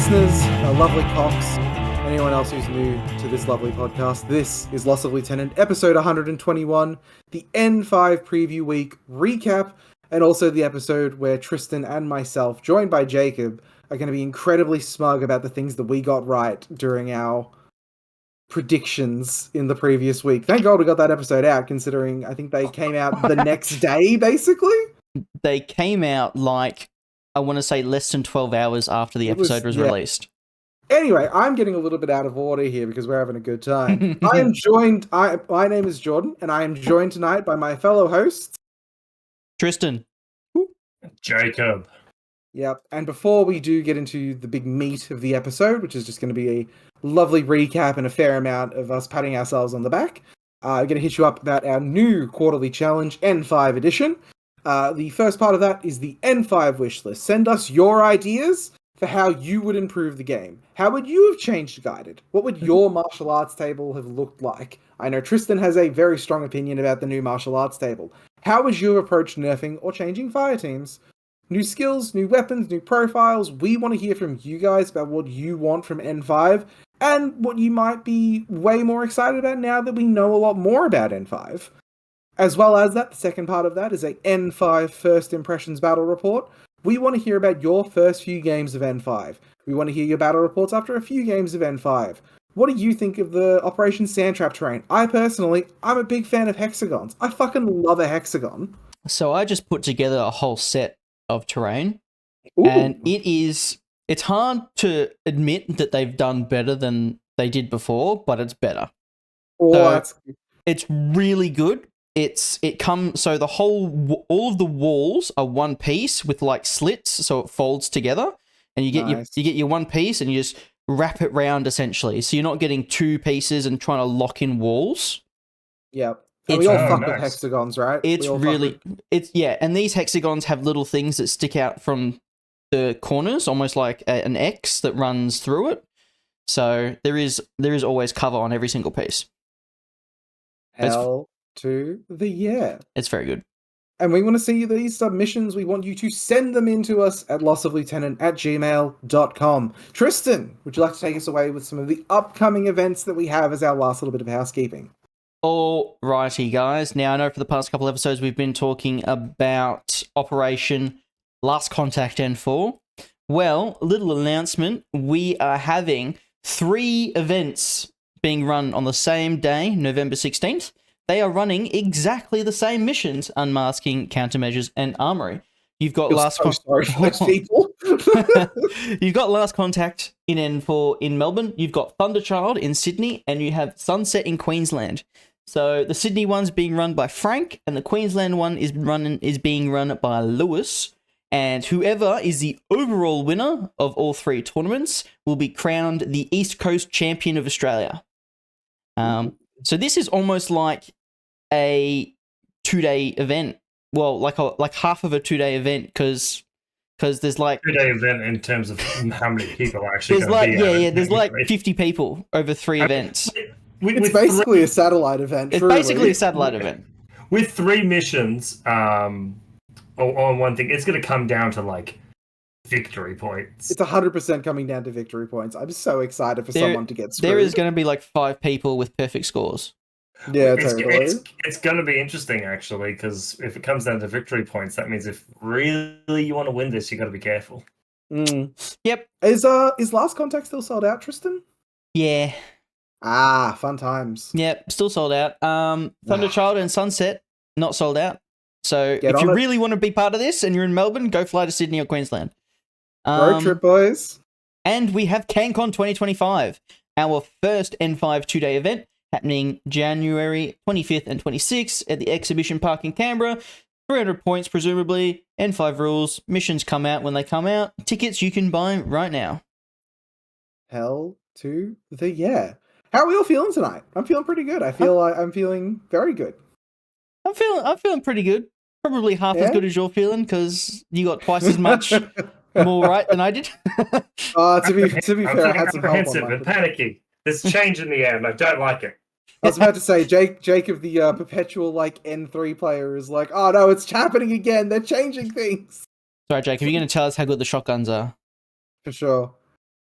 listeners, lovely cocks, anyone else who's new to this lovely podcast. This is Loss of Lieutenant, episode 121, the N5 preview week recap, and also the episode where Tristan and myself, joined by Jacob, are going to be incredibly smug about the things that we got right during our predictions in the previous week. Thank God we got that episode out, considering I think they came out the next day, basically. They came out like, I want to say less than 12 hours after the episode was released. Anyway, I'm getting a little bit out of order here because we're having a good time. My name is Jordan, and I am joined tonight by my fellow hosts, Tristan. Jacob. Yep, and before we do get into the big meat of the episode, which is just going to be a lovely recap and a fair amount of us patting ourselves on the back, I'm going to hit you up about our new quarterly challenge, N5 edition. The first part of that is the N5 wish list. Send us your ideas for how you would improve the game. How would you have changed Guided? What would your martial arts table have looked like? I know Tristan has a very strong opinion about the new martial arts table. How would you have approached nerfing or changing fire teams? New skills, new weapons, new profiles. We want to hear from you guys about what you want from N5 and what you might be way more excited about now that we know a lot more about N5. As well as that, the second part of that is a N5 First Impressions Battle Report. We want to hear about your first few games of N5. We want to hear your battle reports after a few games of N5. What do you think of the Operation Sandtrap terrain? I'm a big fan of hexagons. I fucking love a hexagon. So I just put together a whole set of terrain. Ooh. And it's hard to admit that they've done better than they did before, but it's better. It's really good. So all of the walls are one piece with like slits, so it folds together, and you get your one piece and you just wrap it round essentially. So you're not getting two pieces and trying to lock in walls. Yep. So we all fuck with hexagons, right? And these hexagons have little things that stick out from the corners, almost like an X that runs through it. So there is always cover on every single piece. Hell to the yeah. It's very good. And we want to see these submissions. We want you to send them in to us at lossoflieutenant@gmail.com. Tristan, would you like to take us away with some of the upcoming events that we have as our last little bit of housekeeping? Alrighty, guys. Now, I know for the past couple episodes we've been talking about Operation Last Contact N4. Well, a little announcement. We are having 3 events being run on the same day, November 16th. They are running exactly the same missions: unmasking, countermeasures, and armory. You've got people. You've got Last Contact in N4 in Melbourne. You've got Thunderchild in Sydney, and you have Sunset in Queensland. So the Sydney one's being run by Frank, and the Queensland one is being run by Lewis. And whoever is the overall winner of all 3 tournaments will be crowned the East Coast Champion of Australia. So this is almost like a 2-day event. Well, like half of a 2-day event because there's like 2-day event in terms of how many people are actually. There's like 50 people over 3 events. It's basically a satellite event. It's basically a satellite event with 3 missions. On one thing, it's going to come down to like victory points. It's 100% coming down to victory points. I'm so excited for someone to get screwed. There is going to be like 5 people with perfect scores. Yeah, totally. It's going to be interesting, actually, because if it comes down to victory points, that means if really you want to win this, you got to be careful. Yep. Is Last Contact still sold out, Tristan? Yeah. Fun times. Yep, still sold out. Thunderchild and Sunset, not sold out. So if you really want to be part of this and you're in Melbourne, go fly to Sydney or Queensland. Road trip, boys. And we have CanCon 2025, our first N5 2-day event, happening January 25th and 26th at the Exhibition Park in Canberra. 300 points, presumably. N5 rules. Missions come out when they come out. Tickets you can buy right now. Hell to the yeah. How are we all feeling tonight? I'm feeling pretty good. I feel like I'm feeling very good. I'm feeling pretty good. Probably half as good as you're feeling because you got twice as much more right than I did. To be fair, I had some help on and panicky. There's change in the air, and I don't like it. I was about to say, Jacob, the perpetual like N3 player, is like, oh no, it's happening again. They're changing things. Sorry, Jake. Are you going to tell us how good the shotguns are? For sure.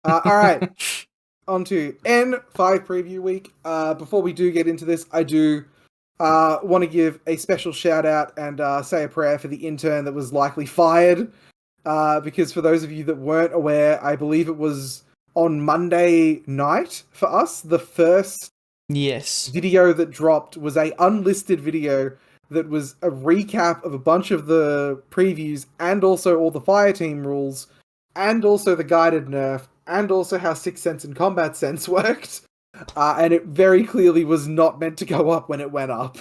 All right, on to N5 preview week. Before we do get into this, I do want to give a special shout out and say a prayer for the intern that was likely fired. Because for those of you that weren't aware, I believe it was on Monday night for us, the first Yes. video that dropped was a unlisted video that was a recap of a bunch of the previews and also all the fire team rules and also the guided nerf and also how Sixth Sense and Combat Sense worked. And it very clearly was not meant to go up when it went up.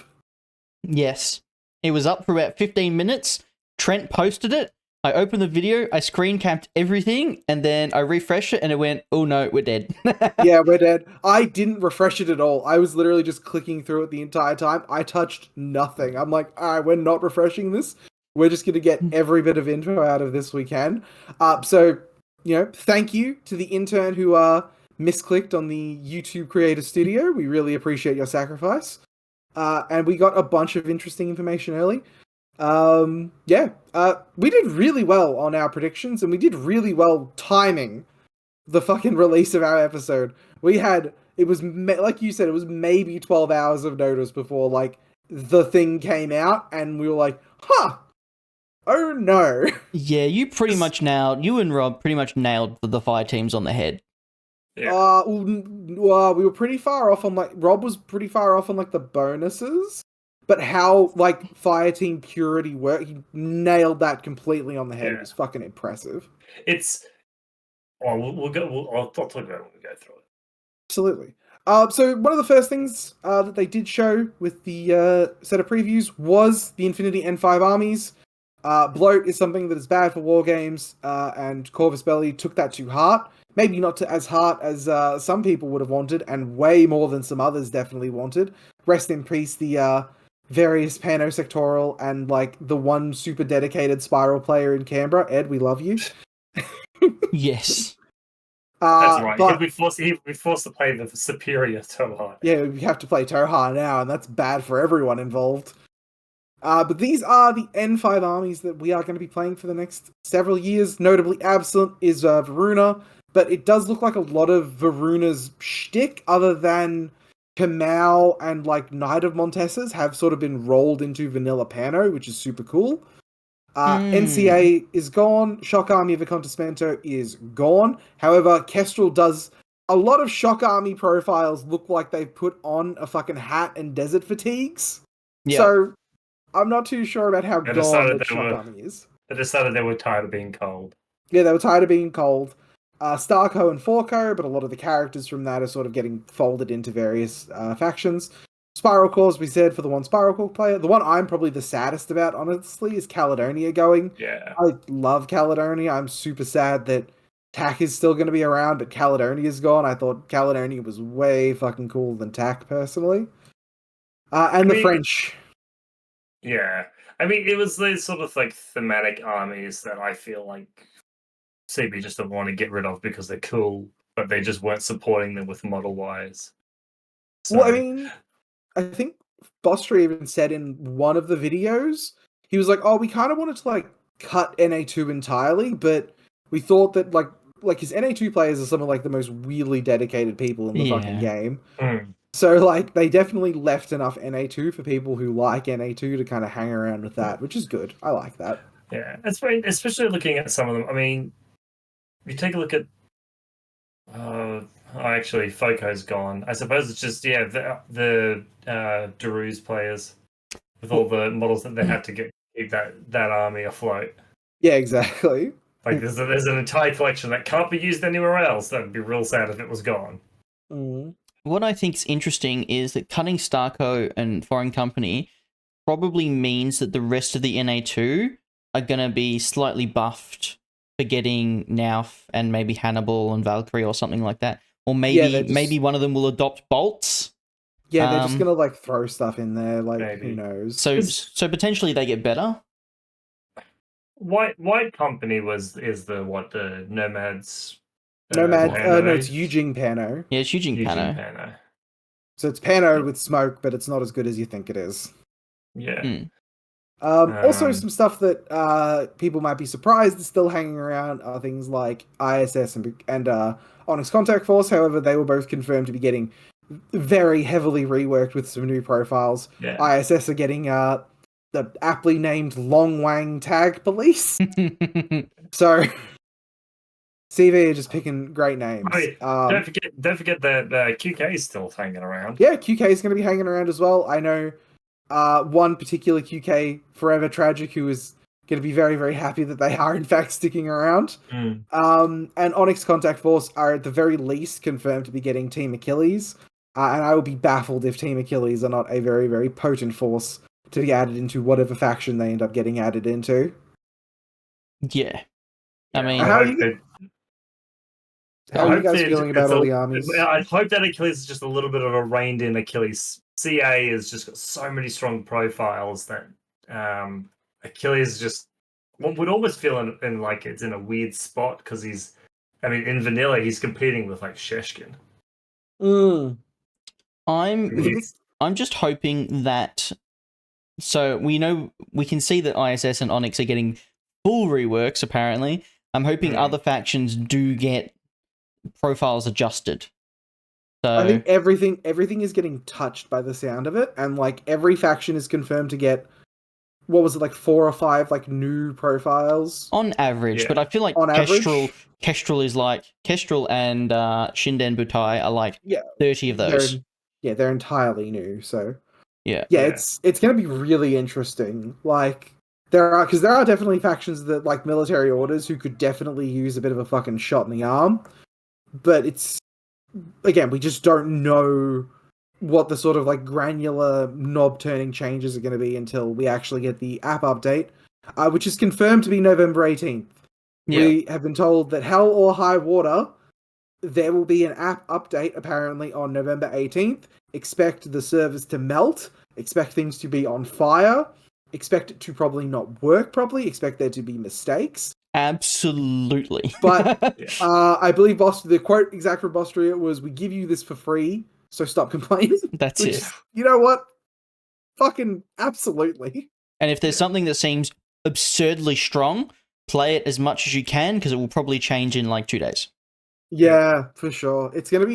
Yes. It was up for about 15 minutes. Trent posted it. I opened the video, I screen capped everything, and then I refreshed it and it went, oh no, we're dead. Yeah, we're dead. I didn't refresh it at all. I was literally just clicking through it the entire time. I touched nothing. I'm like, all right, we're not refreshing this. We're just going to get every bit of info out of this we can. So, thank you to the intern who misclicked on the YouTube Creator Studio. We really appreciate your sacrifice. And we got a bunch of interesting information early. We did really well on our predictions, and we did really well timing the fucking release of our episode. It was like you said, it was maybe 12 hours of notice before like the thing came out, and we were like, huh, oh no. Yeah, you and Rob pretty much nailed the fire teams on the head. Yeah. We were pretty far off on Rob was pretty far off on the bonuses. But how, fire team purity worked, he nailed that completely on the head. Yeah. It was fucking impressive. I'll talk about it when we go through it. Absolutely. So one of the first things that they did show with the set of previews was the Infinity N5 armies. Bloat is something that is bad for war games, and Corvus Belli took that to heart. Maybe not to as heart as some people would have wanted, and way more than some others definitely wanted. Rest in peace, the various panosectoral and the one super dedicated Spiral player in Canberra. Ed, we love you. Yes. That's right. But, He'll be forced to play the superior Toha. Yeah, we have to play Toha now, and that's bad for everyone involved. But these are the N5 armies that we are going to be playing for the next several years. Notably absent is Varuna, but it does look like a lot of Varuna's shtick, other than Kamau and Knight of Montesas, have sort of been rolled into Vanilla Pano, which is super cool. NCA is gone. Shock Army of Acontecimento is gone. However, Kestrel does a lot of Shock Army profiles look like they've put on a fucking hat and desert fatigues. Yeah. So I'm not too sure about how gone the Shock Army is. They decided they were tired of being cold. Yeah, they were tired of being cold. Starco and Forco, but a lot of the characters from that are sort of getting folded into various factions. Spiral Cores, we said, for the one Spiral Core player. The one I'm probably the saddest about, honestly, is Caledonia going. Yeah. I love Caledonia. I'm super sad that TAC is still going to be around, but Caledonia's gone. I thought Caledonia was way fucking cooler than TAC, personally. The French. Yeah. I mean, it was these sort of thematic armies that I feel like CB just don't want to get rid of because they're cool, but they just weren't supporting them with model-wise. So... Well, I mean, I think Bostry even said in one of the videos, he was like, oh, we kind of wanted to cut NA2 entirely, but we thought that his NA2 players are some of the most really dedicated people in the fucking game. So they definitely left enough NA2 for people who like NA2 to kind of hang around with that, which is good. I like that. Yeah, especially looking at some of them. I mean, if you take a look at actually, Foco's gone. I suppose it's just the Daru's players with all the models that they have to keep that army afloat. Yeah, exactly. There's an entire collection that can't be used anywhere else. That would be real sad if it was gone. What I think's interesting is that cutting Starco and Foreign Company probably means that the rest of the NA2 are going to be slightly buffed for getting Nauf and maybe Hannibal and Valkyrie or something like that. Or maybe one of them will adopt bolts. Yeah, they're just gonna throw stuff in there. Maybe. Who knows? So potentially they get better. White Company is the Nomads. No, it's Yujing Pano. Yeah, it's Yujing Pano. So it's Pano with smoke, but it's not as good as you think it is. Yeah. Also, Um, some stuff that people might be surprised is still hanging around are things like ISS and Onyx Contact Force. However, they were both confirmed to be getting very heavily reworked with some new profiles. yeah. ISS are getting the aptly named Long Wang Tag Police. So CV are just picking great names. I mean, don't forget that QK is still hanging around. Yeah, QK is going to be hanging around as well. I know one particular QK, Forever Tragic, who is going to be very, very happy that they are in fact sticking around. Mm. And Onyx Contact Force are at the very least confirmed to be getting Team Achilles. And I will be baffled if Team Achilles are not a very, very potent force to be added into whatever faction they end up getting added into. Yeah. I mean, How are you guys feeling about all the armies? I hope that Achilles is just a little bit of a reined-in Achilles. CA has just got so many strong profiles that Achilles just one would almost feel in like it's in a weird spot because he's, I mean, in vanilla he's competing with like Sheshkin. I'm just hoping that. So we can see that ISS and Onyx are getting full reworks. Apparently, I'm hoping other factions do get profiles adjusted. So I think everything is getting touched by the sound of it, and like every faction is confirmed to get, what was it, like 4 or 5 like new profiles on average. Yeah. But I feel like on average. Kestrel is like Kestrel and Shinden Butai are like 30 of those. They're entirely new. So yeah, it's going to be really interesting. Like there are definitely factions that like military orders who could definitely use a bit of a fucking shot in the arm, but it's, again, we just don't know what the sort of like granular knob turning changes are going to be until we actually get the app update, which is confirmed to be November 18th. Yeah. We have been told that hell or high water, there will be an app update apparently on November 18th. Expect the servers to melt. Expect things to be on fire. Expect it to probably not work properly. Expect there to be mistakes. Absolutely. But I believe the quote exact from Bostria was, "We give you this for free, so stop complaining." That's it. You know what? Fucking absolutely. And if there's something that seems absurdly strong, play it as much as you can, because it will probably change in like 2 days. Yeah, for sure. It's gonna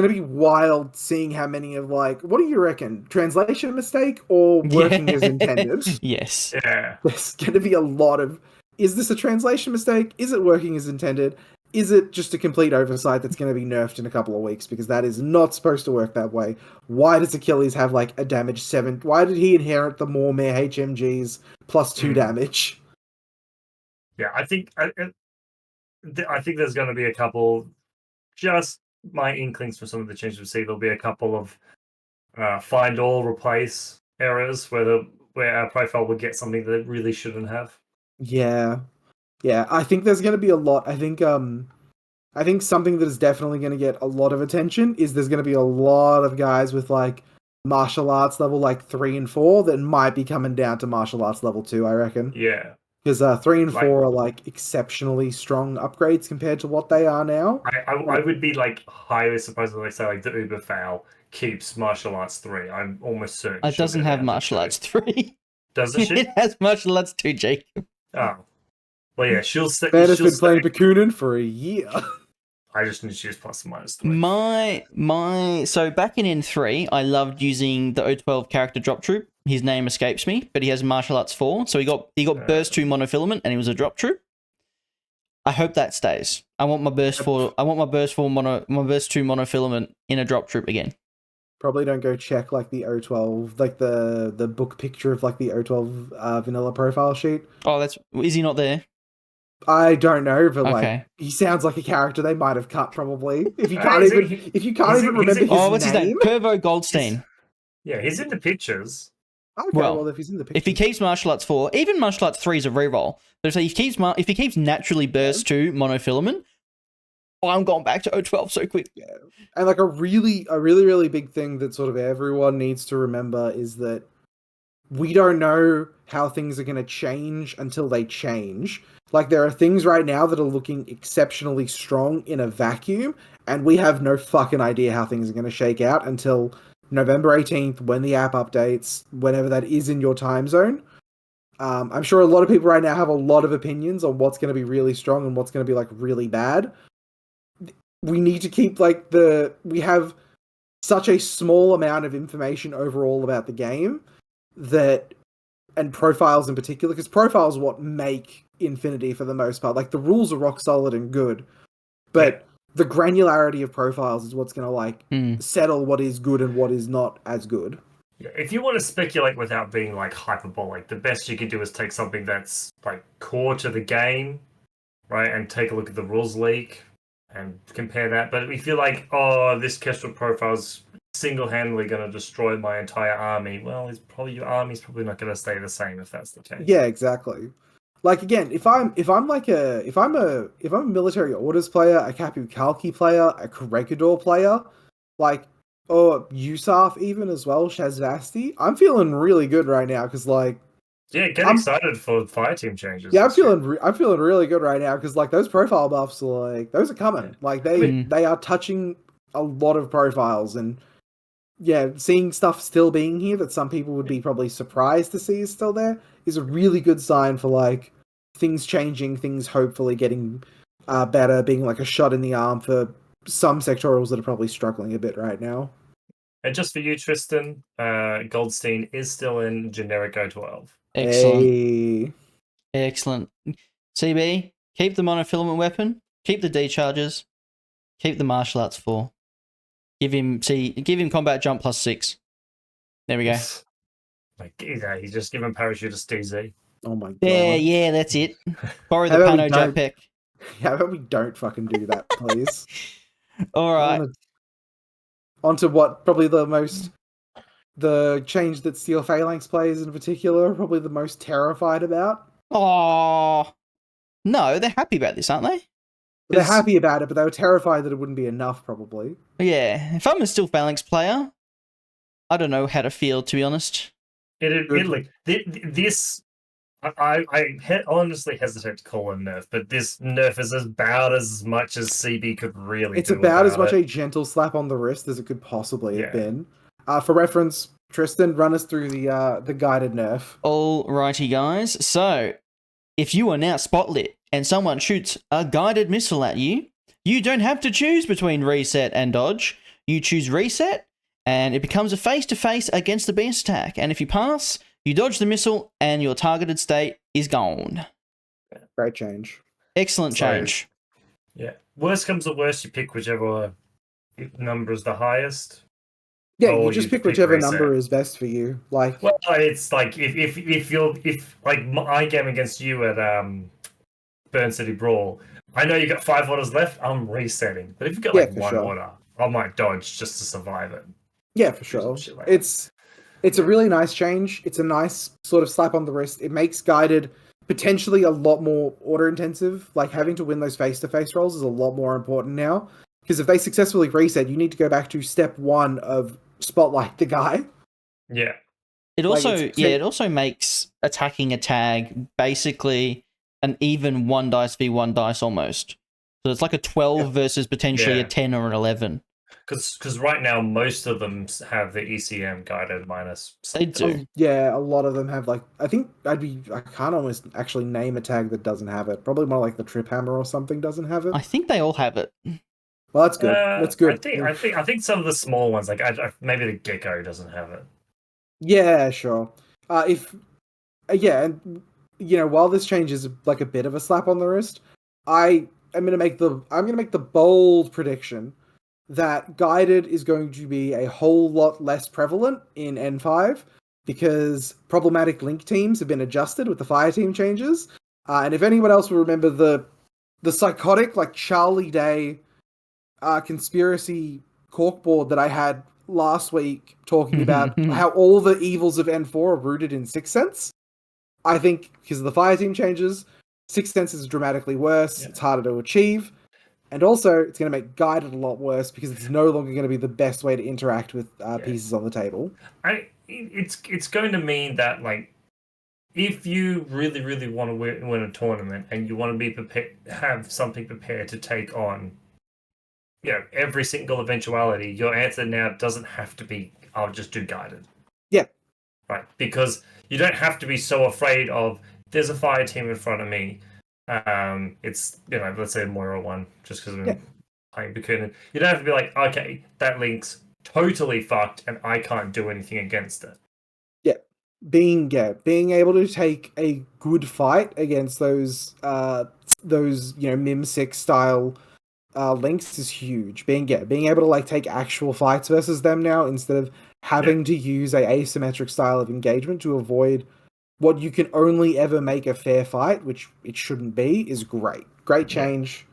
be wild seeing how many of like, what do you reckon? Translation mistake or working as intended? Yes. Yeah. There's gonna be a lot of, is this a translation mistake? Is it working as intended? Is it just a complete oversight that's going to be nerfed in a couple of weeks? Because that is not supposed to work that way. Why does Achilles have like a damage 7? Why did he inherit the Mormare HMGs plus 2 damage? Yeah, I think there's going to be a couple, just my inklings for some of the changes we see. There'll be a couple of find all replace errors where our profile will get something that it really shouldn't have. Yeah. I think there's going to be a lot. I think something that is definitely going to get a lot of attention is there's going to be a lot of guys with like martial arts level like 3 and 4 that might be coming down to martial arts level 2, I reckon. Yeah. Because 3 and 4 are like exceptionally strong upgrades compared to what they are now. I would be like highly surprised if they say like the Uber Foul keeps martial arts 3. I'm almost certain it doesn't have martial arts 3. Doesn't she? It has martial arts 2, Jacob. Oh. Well, yeah, she'll stay. Bear's been playing Bakunin for a year. I just need to choose plus and minus 3. So back in N3, I loved using the O12 character drop troop. His name escapes me, but he has martial arts 4, so he got burst 2 monofilament, and he was a drop troop. I hope that stays. I want my burst 2 monofilament in a drop troop again. Probably don't go check like the O12, like the book picture of like the O12 vanilla profile sheet. Oh, is he not there? I don't know, but like he sounds like a character they might have cut probably. If you can't even remember his name. Oh, what's his name? Pervo Goldstein. Yeah, he's in the pictures. Okay, well, if he's in the pictures. If he keeps martial arts 4, even martial arts 3 is a reroll. But if he keeps naturally burst 2 monofilament, I'm going back to O12 so quick. Yeah. And like a really, really big thing that sort of everyone needs to remember is that we don't know how things are going to change until they change. Like, there are things right now that are looking exceptionally strong in a vacuum, and we have no fucking idea how things are going to shake out until November 18th, when the app updates, whenever that is in your time zone. I'm sure a lot of people right now have a lot of opinions on what's going to be really strong and what's going to be like really bad. We need to keep we have such a small amount of information overall about the game that, and profiles in particular, because profiles are what make Infinity for the most part. Like the rules are rock solid and good, but the granularity of profiles is what's going to settle what is good and what is not as good. Yeah, if you want to speculate without being like hyperbolic, the best you can do is take something that's like core to the game, right, and take a look at the rules leak and compare that. But if you're like, oh, this Kestrel profile's single-handedly going to destroy my entire army, well, your army's probably not going to stay the same if that's the case. Yeah, exactly. Like again, if I'm a military orders player, a Capu Kalki player, a Corregidor player, like or USAF even as well, Shazvasti, I'm feeling really good right now because like get excited for fire team changes. Yeah, I'm feeling really good right now because like those profile buffs are like those are coming. Like they are touching a lot of profiles and seeing stuff still being here that some people would be probably surprised to see is still there is a really good sign for like things changing, things hopefully getting better, being like a shot in the arm for some sectorials that are probably struggling a bit right now. And just for you, Tristan, Goldstein is still in generic O12. Excellent. Hey. Excellent. CB, keep the monofilament weapon, keep the D-charges, keep the martial arts 4. Give him combat jump +6. There we go. Like, he's just given parachutist DZ. Oh my god. Yeah, that's it. Borrow the Pano jetpack. How about we don't fucking do that, please? All right. Onto what probably the change that Steel Phalanx players in particular are probably the most terrified about. Oh no, they're happy about this, aren't they? They're happy about it, but they were terrified that it wouldn't be enough, probably. Yeah, if I'm a Steel Phalanx player, I don't know how to feel, to be honest. This I honestly hesitate to call it nerf, but this nerf is about as much as CB could really. It's about as much a gentle slap on the wrist as it could possibly have been. For reference, Tristan, run us through the guided nerf. Alrighty, guys. So, if you are now spotlit and someone shoots a guided missile at you, you don't have to choose between reset and dodge. You choose reset, and it becomes a face-to-face against the beast attack. And if you pass, you dodge the missile, and your targeted state is gone. Great change. Excellent change. Yeah. Worst comes to worst, you pick whichever number is the highest. Yeah, you just pick whichever number is best for you. Like, well, it's like if I game against you at Burn City Brawl, I know you got 5 orders left. I'm resetting, but if you've got like one order, I might dodge just to survive it. Yeah, for sure. Like it's a really nice change. It's a nice sort of slap on the wrist. It makes guided potentially a lot more order intensive. Like having to win those face-to-face rolls is a lot more important now. Because if they successfully reset, you need to go back to step 1 of spotlight the guy. Yeah. It also makes attacking a tag basically an even 1 dice v 1 dice almost. So it's like a 12 versus potentially a 10 or an 11. Because right now most of them have the ECM guided minus. They do. Yeah, a lot of them have like I can't almost actually name a tag that doesn't have it. Probably more like the Trip Hammer or something doesn't have it. I think they all have it. Well, that's good. That's good. I think some of the small ones, like maybe the Gecko doesn't have it. Yeah, sure. And while this change is like a bit of a slap on the wrist, I'm gonna make the bold prediction that guided is going to be a whole lot less prevalent in N5 because problematic link teams have been adjusted with the fire team changes. And if anyone else will remember the psychotic like Charlie Day conspiracy corkboard that I had last week talking about how all the evils of N4 are rooted in Sixth Sense, I think because of the fire team changes, Sixth Sense is dramatically worse. It's harder to achieve. And also, it's going to make guided a lot worse because it's no longer going to be the best way to interact with pieces on the table. It's going to mean that, like, if you really, really want to win a tournament and you want to be prepared, have something prepared to take on, every single eventuality, your answer now doesn't have to be I'll just do guided. Yeah. Right, because you don't have to be so afraid of there's a fire team in front of me. It's let's say a Moira one, just because I'm playing Bakunin. You don't have to be like, okay, that link's totally fucked and I can't do anything against it. Being able to take a good fight against those Mim 6 style links is huge. Being able to like take actual fights versus them now instead of having to use a asymmetric style of engagement to avoid what you can only ever make a fair fight, which it shouldn't be, is great. Great change.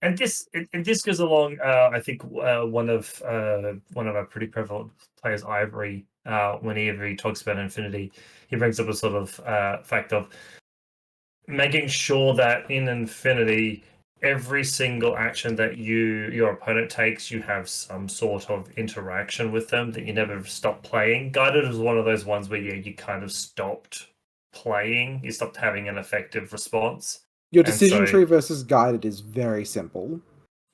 And this goes along. I think one of our pretty prevalent players, Ivory, whenever he talks about Infinity, he brings up a sort of fact of making sure that in Infinity, every single action that your opponent takes, you have some sort of interaction with them, that you never stop playing. Guided was one of those ones where you kind of stopped playing, you stopped having an effective response. Your decision tree versus guided is very simple.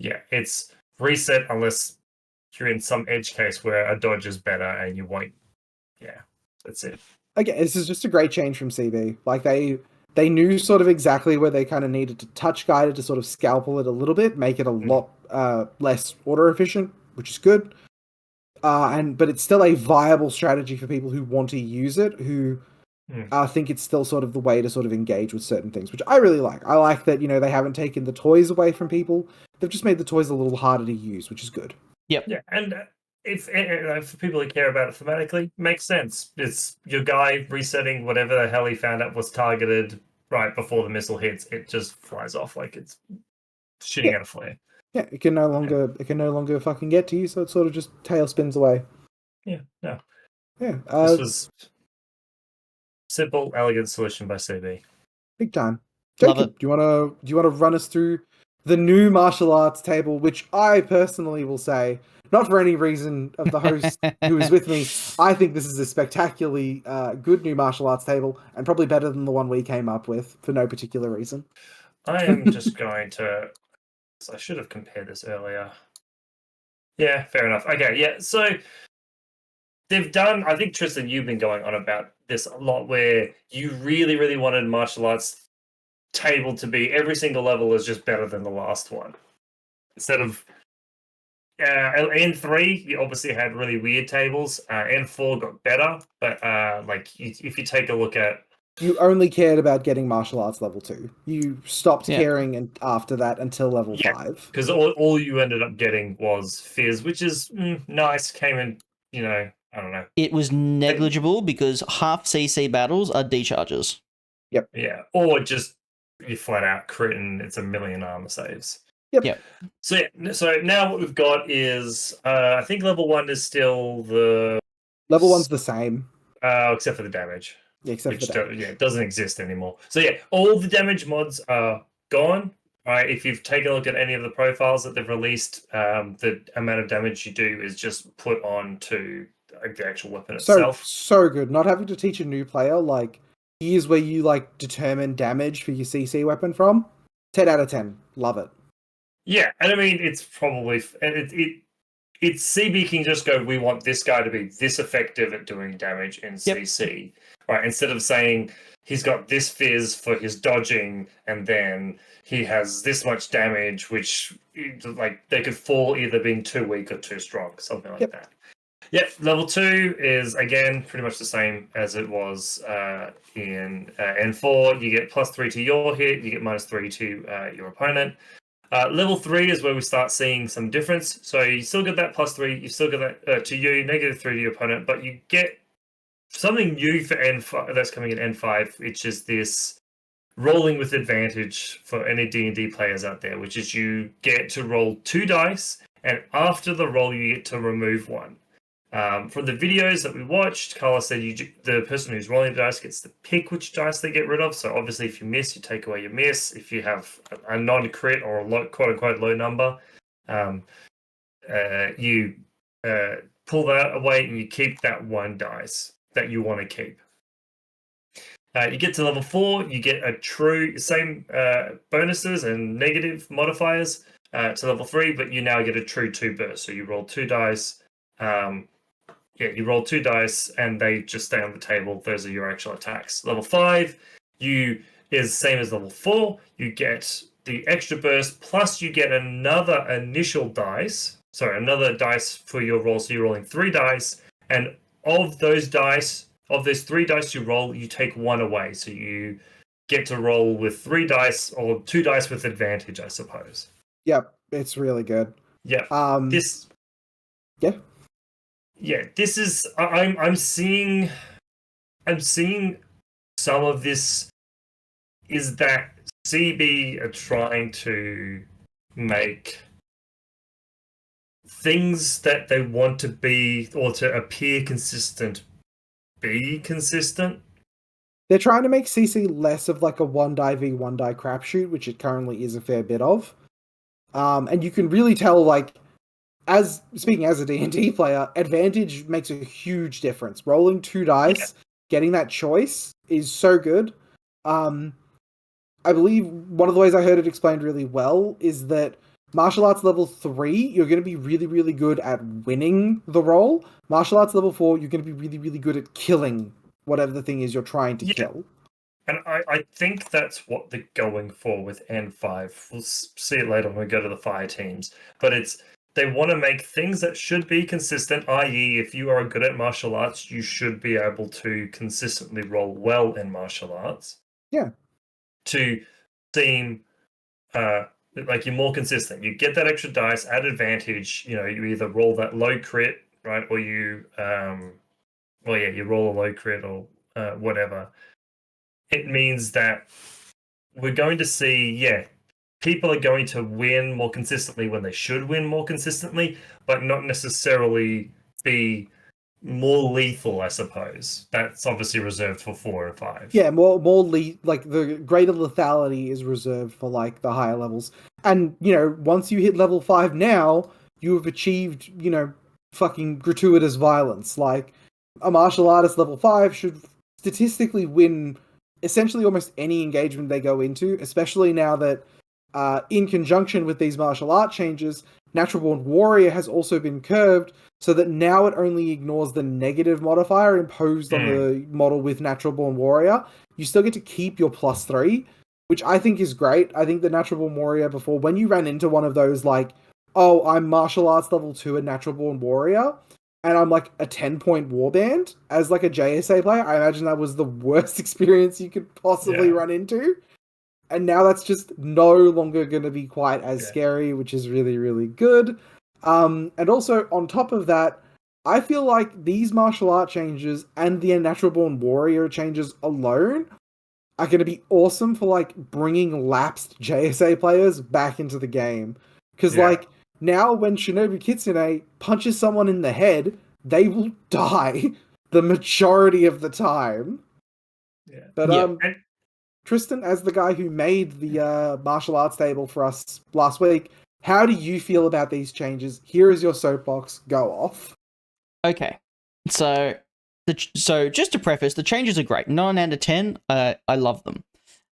Yeah, it's reset unless you're in some edge case where a dodge is better and you won't. Yeah, that's it. Again, this is just a great change from CB. Like they knew sort of exactly where they kind of needed to touch guided to sort of scalpel it a little bit, make it a lot less order efficient, which is good. But it's still a viable strategy for people who want to use it, who think it's still sort of the way to sort of engage with certain things, which I really like. I like that, they haven't taken the toys away from people. They've just made the toys a little harder to use, which is good. Yep. Yeah, and if for people who care about it thematically, makes sense. It's your guy resetting whatever the hell he found out was targeted right before the missile hits. It just flies off like it's shooting out a flare. Yeah, it can no longer fucking get to you, so it sort of just tail spins away. Yeah, no. Yeah. This was simple, elegant solution by CB. Big time. Jacob, do you wanna run us through the new martial arts table, which I personally will say, not for any reason of the host who is with me, I think this is a spectacularly good new martial arts table, and probably better than the one we came up with for no particular reason. I am just going to. I should have compared this earlier. Yeah, fair enough. Okay, yeah. So they've done. I think Tristan, you've been going on about this a lot, where you really, really wanted martial arts table to be every single level is just better than the last one. Instead of N3, you obviously had really weird tables. N4 got better, but if you take a look at, you only cared about getting martial arts level 2. You stopped caring after that until level 5. Because all you ended up getting was Fizz, which is nice. Came in, I don't know. It was negligible because half CC battles are decharges. Yep. Yeah, or just you flat out crit and it's a million armor saves. Yep. So now what we've got is I think level 1 is still the level 1's the same, except for the damage. Yeah, except for damage. It doesn't exist anymore. So yeah, all the damage mods are gone. All right, if you've taken a look at any of the profiles that they've released, the amount of damage you do is just put on to the actual weapon itself. So good. Not having to teach a new player, like, here's where you, like, determine damage for your CC weapon from. 10 out of 10. Love it. Yeah, and I mean, it's probably... It's CB can just go, we want this guy to be this effective at doing damage in CC. Right, instead of saying he's got this fizz for his dodging and then he has this much damage, which like they could fall either being too weak or too strong, something like that. Yep, level 2 is again pretty much the same as it was in N4. You get +3 to your hit, you get -3 to your opponent. Level 3 is where we start seeing some difference. So you still get that +3, you still get that to you, -3 to your opponent, but you get something new for N5 that's coming in N5, which is this rolling with advantage for any D&D players out there, which is you get to roll 2 dice, and after the roll you get to remove 1. From the videos that we watched, Carla said the person who's rolling the dice gets to pick which dice they get rid of. So obviously, if you miss, you take away your miss. If you have a non-crit or a low, quote-unquote low number, you pull that away and you keep that 1 dice that you want to keep. You get to level 4, you get a true same bonuses and negative modifiers to level 3, but you now get a true 2 burst. So you roll 2 dice. you roll 2 dice and they just stay on the table. Those are your actual attacks. Level 5, is same as level 4. You get the extra burst plus you get another initial dice. Sorry, another dice for your roll. So you're rolling 3 dice, and of those 3 dice you roll, you take 1 away. So you get to roll with 3 dice or 2 dice with advantage, I suppose. Yep, it's really good. Yeah. This is I'm seeing some of this is that CB are trying to make things that they want to be or to appear consistent be consistent. They're trying to make CC less of like a 1-die v 1-die crapshoot, which it currently is a fair bit of. And you can really tell, like, speaking as a D&D player, advantage makes a huge difference. Rolling 2 dice, getting that choice is so good. I believe one of the ways I heard it explained really well is that martial arts level 3, you're going to be really, really good at winning the roll. Martial arts level 4, you're going to be really, really good at killing whatever the thing is you're trying to kill. And I think that's what they're going for with N5. We'll see it later when we go to the fire teams. But they want to make things that should be consistent, i.e. if you are good at martial arts, you should be able to consistently roll well in martial arts. Yeah. To seem like you're more consistent. You get that extra dice, add advantage, you either roll that low crit, right? Or you you roll a low crit or whatever. It means that we're going to see, people are going to win more consistently when they should win more consistently, but not necessarily be more lethal, I suppose. That's obviously reserved for 4 and 5. Yeah, more like the greater lethality is reserved for like the higher levels. And, once you hit level 5 now, you have achieved, fucking gratuitous violence. Like, a martial artist level 5 should statistically win essentially almost any engagement they go into, especially now that in conjunction with these martial art changes, Natural Born Warrior has also been curved so that now it only ignores the negative modifier imposed on the model with Natural Born Warrior. You still get to keep your +3, which I think is great. I think the Natural Born Warrior before, when you ran into one of those like, oh, I'm martial arts level 2 and Natural Born Warrior, and I'm like a 10-point warband as like a JSA player, I imagine that was the worst experience you could possibly run into. And now that's just no longer going to be quite as scary, which is really, really good. And also, on top of that, I feel like these martial art changes and the Natural Born Warrior changes alone are going to be awesome for like bringing lapsed JSA players back into the game. Because like, now when Shinobu Kitsune punches someone in the head, they will die the majority of the time. Yeah. But Tristan, as the guy who made the martial arts table for us last week, how do you feel about these changes? Here is your soapbox. Go off. Okay. So just to preface, the changes are great. 9 out of 10. I love them.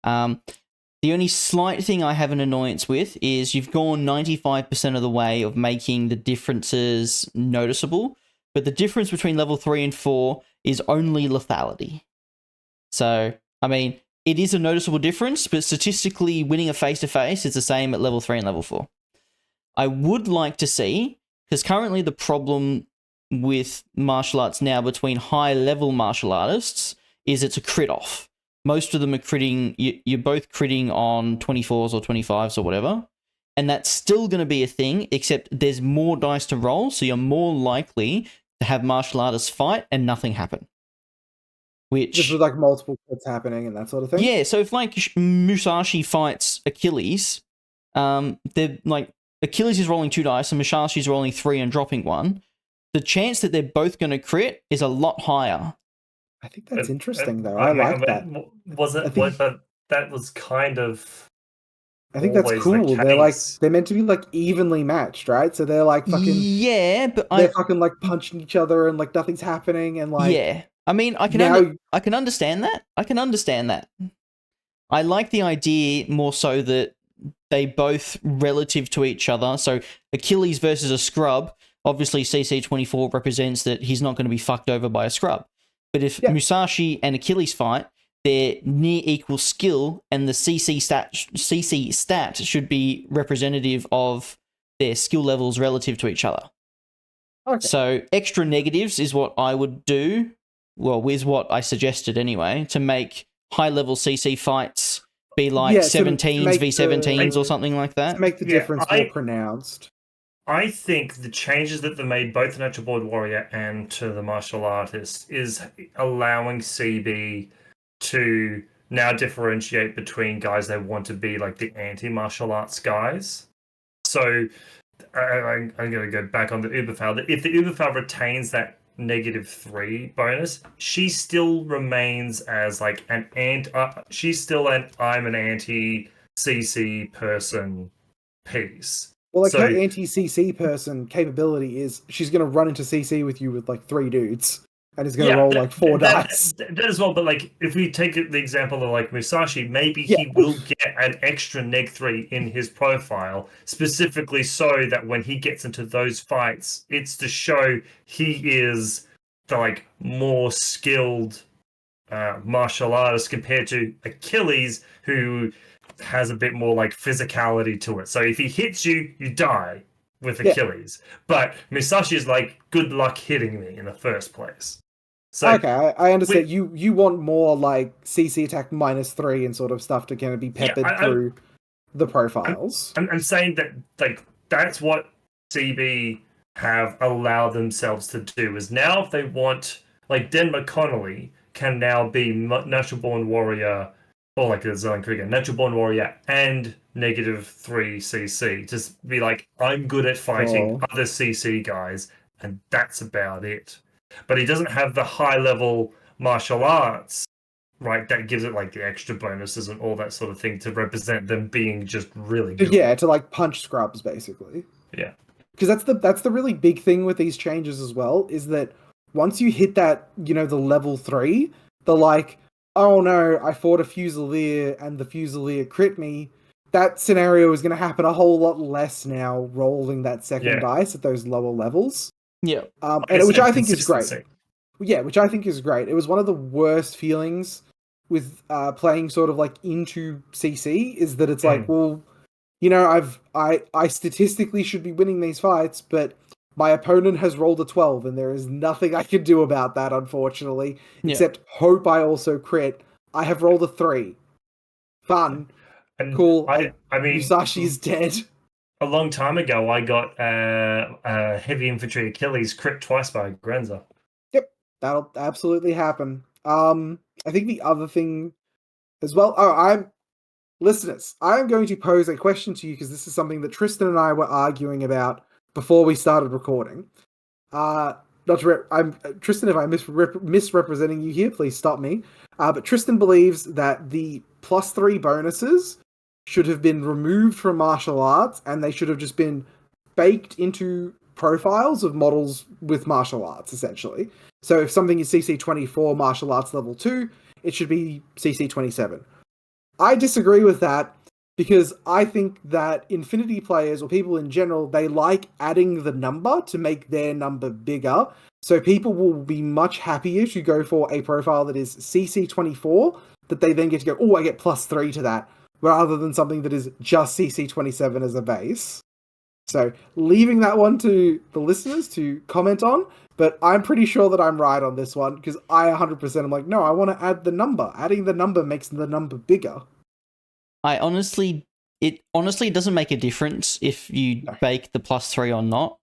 The only slight thing I have an annoyance with is you've gone 95% of the way of making the differences noticeable, but the difference between level 3 and 4 is only lethality. So, I mean, it is a noticeable difference, but statistically winning a face-to-face is the same at level 3 and level 4. I would like to see, because currently the problem with martial arts now between high-level martial artists is it's a crit-off. Most of them are critting, you're both critting on 24s or 25s or whatever, and that's still going to be a thing, except there's more dice to roll, so you're more likely to have martial artists fight and nothing happen. Which, just with like multiple crits happening and that sort of thing? Yeah, so if like Musashi fights Achilles, they're like, Achilles is rolling 2 dice and Musashi's rolling 3 and dropping 1, the chance that they're both going to crit is a lot higher. I think that's interesting, though. I like that. That was kind of. I think that's cool. They're meant to be like evenly matched, right? So they're like fucking. But they're fucking like punching each other and like nothing's happening and like. Yeah, I mean, I can understand that. I can understand that. I like the idea more so that they both relative to each other. So Achilles versus a scrub. obviously CC24 represents that he's not going to be fucked over by a scrub. But if Yeah. Musashi and Achilles fight, they're near equal skill, and the CC stat should be representative of their skill levels relative to each other. Okay. So extra negatives is what I would do. Well, is what I suggested anyway, to make high-level CC fights be like Yeah, to 17s make v17s the- or something like that. To make the Yeah, difference more pronounced. I think the changes that they made both to Natural Born Warrior and to the martial artist is allowing CB to now differentiate between guys they want to be like the anti-martial arts guys. So I'm going to go back on the Uberfell. If the Uberfell retains that -3 bonus, she still remains as like she's still I'm an anti-CC person piece. Well, like So- her anti-CC person capability is she's going to run into CC with you with like 3 dudes and is going to roll like 4 dice. That as well, but like if we take the example of like Musashi, maybe Yeah. he will get an extra -3 in his profile, specifically so that when he gets into those fights, it's to show he is the like more skilled martial artist compared to Achilles, who has a bit more like physicality to it. So if he hits you, you die with Achilles. But Musashi is like, good luck hitting me in the first place. So Okay, I understand. You want more like CC attack -3 and sort of stuff to kind of be peppered through the profiles. I'm saying that like that's what CB have allowed themselves to do. Is now if they want, like Den McConnelly can now be Natural Born Warrior, or like a Zelen Krieger, Natural Born Warrior and -3 CC. Just be like, I'm good at fighting other CC guys, and that's about it. But he doesn't have the high level martial arts, right? That gives it like the extra bonuses and all that sort of thing to represent them being just really good. Yeah, to like punch scrubs basically. Yeah. Because that's the really big thing with these changes as well, is that once you hit that, the level 3, the like, oh no, I fought a Fusilier and the Fusilier crit me. That scenario is going to happen a whole lot less now, rolling that second dice at those lower levels. Yeah. And which I think is great. Yeah, which I think is great. It was one of the worst feelings with playing sort of like into CC, is that it's like, well, I statistically should be winning these fights, but my opponent has rolled a 12, and there is nothing I can do about that, unfortunately, except hope I also crit. I have rolled a 3. Fun. And cool. I mean, Musashi's dead. A long time ago, I got heavy infantry Achilles crit twice by Grenza. Yep, that'll absolutely happen. I think the other thing as well. Listeners, I'm going to pose a question to you, because this is something that Tristan and I were arguing about before we started recording. Tristan, if I'm misrepresenting you here, please stop me. But Tristan believes that the +3 bonuses should have been removed from martial arts, and they should have just been baked into profiles of models with martial arts, essentially. So if something is CC24 martial arts level 2, it should be CC27. I disagree with that, because I think that Infinity players, or people in general, they like adding the number to make their number bigger. So people will be much happier to go for a profile that is CC24, that they then get to go, oh, I get +3 to that, rather than something that is just CC27 as a base. So leaving that one to the listeners to comment on, but I'm pretty sure that I'm right on this one, because I 100% am like, no, I want to add the number. Adding the number makes the number bigger. It honestly doesn't make a difference if you bake the +3 or not.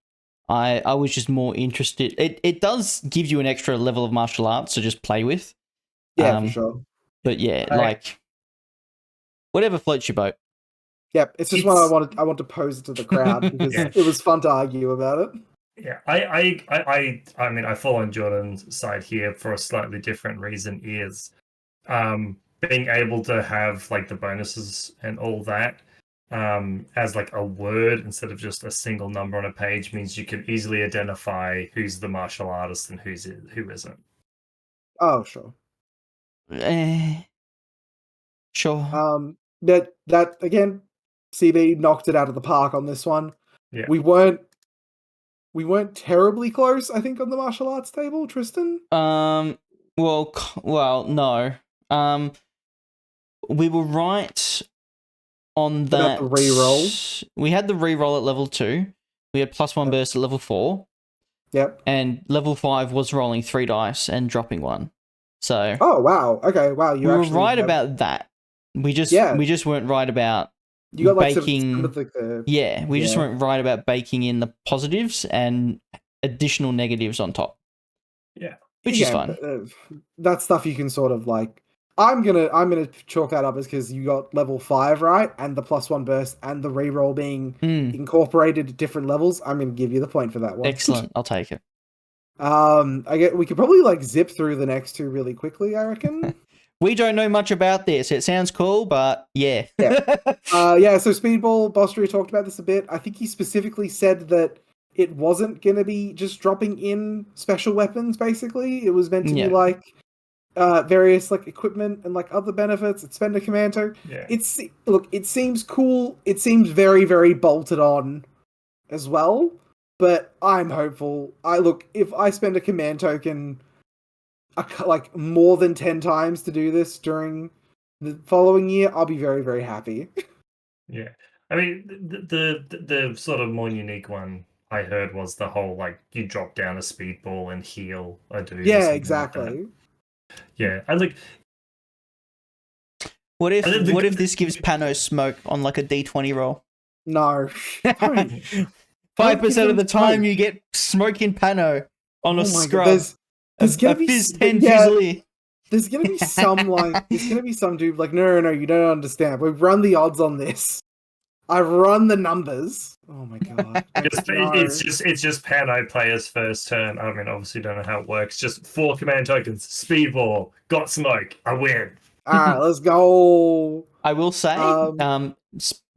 I was just more interested. It does give you an extra level of martial arts to just play with. Yeah, for sure. But yeah, like whatever floats your boat. Yep, it's just one I want to pose it to the crowd, because it was fun to argue about it. Yeah, I mean, I fall on Jordan's side here for a slightly different reason. Is being able to have like the bonuses and all that as like a word instead of just a single number on a page means you can easily identify who's the martial artist and who isn't. Oh, sure. Sure. That again, CB knocked it out of the park on this one. Yeah. We weren't we weren't terribly close, I think, on the martial arts table, Tristan. Well, no. We were right on About that. the reroll. We had the reroll at level 2. We had +1 burst at level 4. Yep. And level 5 was rolling 3 dice and dropping 1. So. Oh wow. Okay. Wow. We were right about that. We just weren't right about you got like baking. some of the we just weren't right about baking in the positives and additional negatives on top. Yeah, which is fun. That stuff you can sort of like. I'm gonna chalk that up as because you got level 5 right, and the +1 burst and the reroll being incorporated at different levels. I'm gonna give you the point for that one. Excellent, I'll take it. We could probably like zip through the next two really quickly, I reckon. We don't know much about this. It sounds cool, but yeah. So Speedball, Bostria talked about this a bit. I think he specifically said that it wasn't going to be just dropping in special weapons, basically. It was meant to be like various like equipment and like other benefits. It's spend a command token. Yeah. It seems cool. It seems very, very bolted on as well. But I'm hopeful. If I spend a command token like more than 10 times to do this during the following year, I'll be very, very happy. Yeah. I mean, the sort of more unique one I heard was the whole, like, you drop down a speedball and heal a dude. Yeah, exactly. Like yeah. I like... What if this gives Pano smoke on, like, a D20 roll? No. 5% of the time you get smoke in Pano on a scrub. There's gonna be Fizz 10 Fizzly. There's gonna be some dude like, no, you don't understand. We've run the odds on this. I've run the numbers. Oh my god. It's just Pano player's first turn. I mean, obviously don't know how it works. Just 4 command tokens, speedball, got smoke, I win. Alright, let's go. I will say,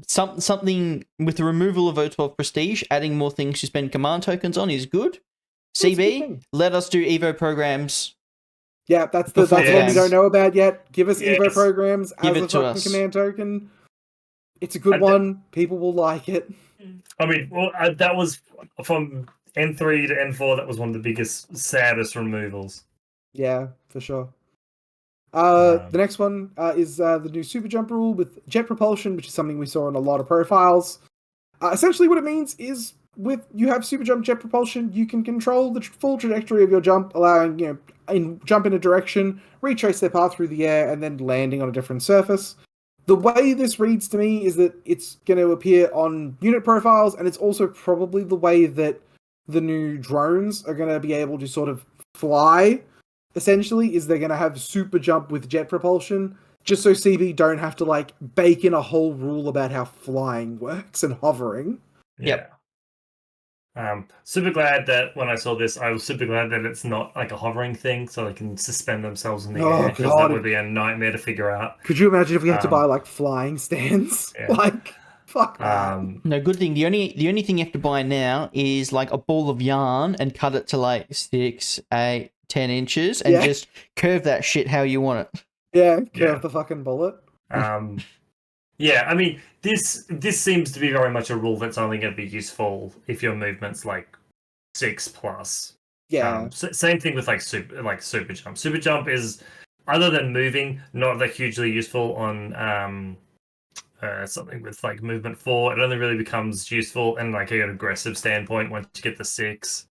something with the removal of O12 prestige, adding more things to spend command tokens on is good. CB, let us do Evo programs. Yeah, that's what we don't know about yet. Give us Evo programs as a fucking command token. It's a good one. People will like it. I mean, that was from N3 to N4. That was one of the biggest, saddest removals. Yeah, for sure. The next one is the new super jump rule with jet propulsion, which is something we saw in a lot of profiles. Essentially, what it means is you have super jump jet propulsion, you can control the full trajectory of your jump, allowing jump in a direction, retrace their path through the air, and then landing on a different surface. The way this reads to me is that it's going to appear on unit profiles, and it's also probably the way that the new drones are going to be able to sort of fly. Essentially, is they're going to have super jump with jet propulsion, just so CB don't have to like bake in a whole rule about how flying works and hovering. Yep. Super glad that when I saw this, I was super glad that it's not like a hovering thing, so they can suspend themselves in the air, because that would be a nightmare to figure out. Could you imagine if we had to buy like flying stands? Yeah. Like, fuck that. No, good thing. The only thing you have to buy now is like a ball of yarn and cut it to like 6, 8, 10 inches and just curve that shit how you want it. Yeah, curve the fucking bullet. Yeah, I mean, this seems to be very much a rule that's only going to be useful if your movement's like 6+. Yeah. Same thing with like super jump. Super jump is, other than moving, not that hugely useful on something with like movement 4. It only really becomes useful in like an aggressive standpoint once you get the 6.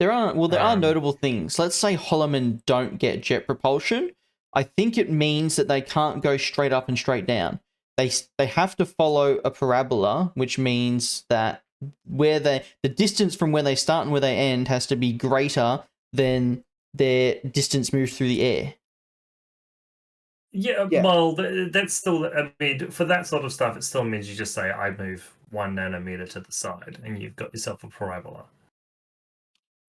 There are notable things. Let's say Holloman don't get jet propulsion. I think it means that they can't go straight up and straight down. They have to follow a parabola, which means that the distance from where they start and where they end has to be greater than their distance moved through the air. Yeah, well, that's still, I mean, for that sort of stuff, it still means you just say, I move 1 nanometer to the side, and you've got yourself a parabola.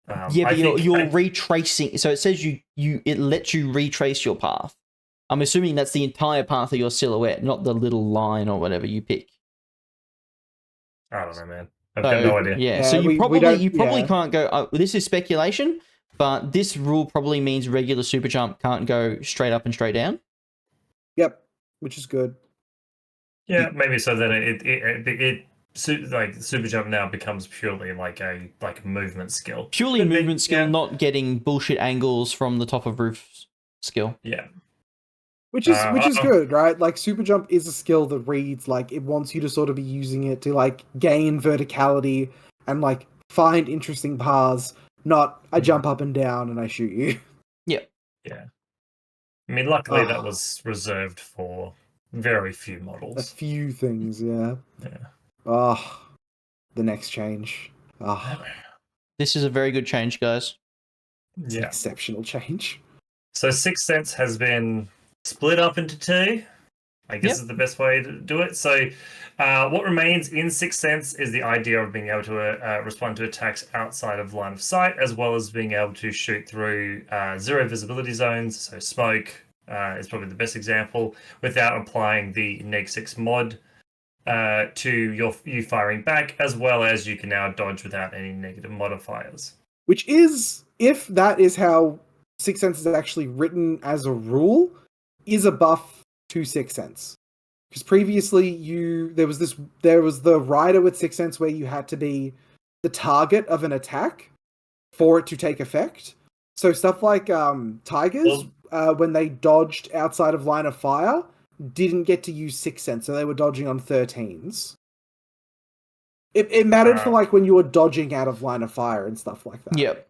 But you're retracing. So it says it lets you retrace your path. I'm assuming that's the entire path of your silhouette, not the little line or whatever you pick. I don't know, man. I've got no idea. Yeah, so you probably can't go. This is speculation, but this rule probably means regular super jump can't go straight up and straight down. Yep, which is good. Yeah, maybe so that it super jump now becomes purely like a movement skill. Purely Could be, movement skill, yeah. not getting bullshit angles from the top of roofs skill. Yeah. Which is good, right? Like super jump is a skill that reads like it wants you to sort of be using it to like gain verticality and like find interesting paths, not I jump up and down and I shoot you. Yep. Yeah. I mean, luckily that Oh, was reserved for very few a models. few things, yeah. Yeah. Oh, the next change. Oh, This is a very good change, guys. it's an Yeah. exceptional change. So Sixth Sense has been split up into two. I guess Yep. is the best way to do it. So, what remains in Sixth Sense is the idea of being able to respond to attacks outside of line of sight, as well as being able to shoot through zero visibility zones. So, smoke is probably the best example, without applying the -6 mod to you firing back, as well as you can now dodge without any negative modifiers. Which is, if that is how Sixth Sense is actually written as a rule, is a buff to Sixth Sense. Because previously there was the rider with Sixth Sense where you had to be the target of an attack for it to take effect. So stuff like tigers, when they dodged outside of line of fire, didn't get to use Sixth Sense, so they were dodging on 13s. It mattered for like when you were dodging out of line of fire and stuff like that. Yep.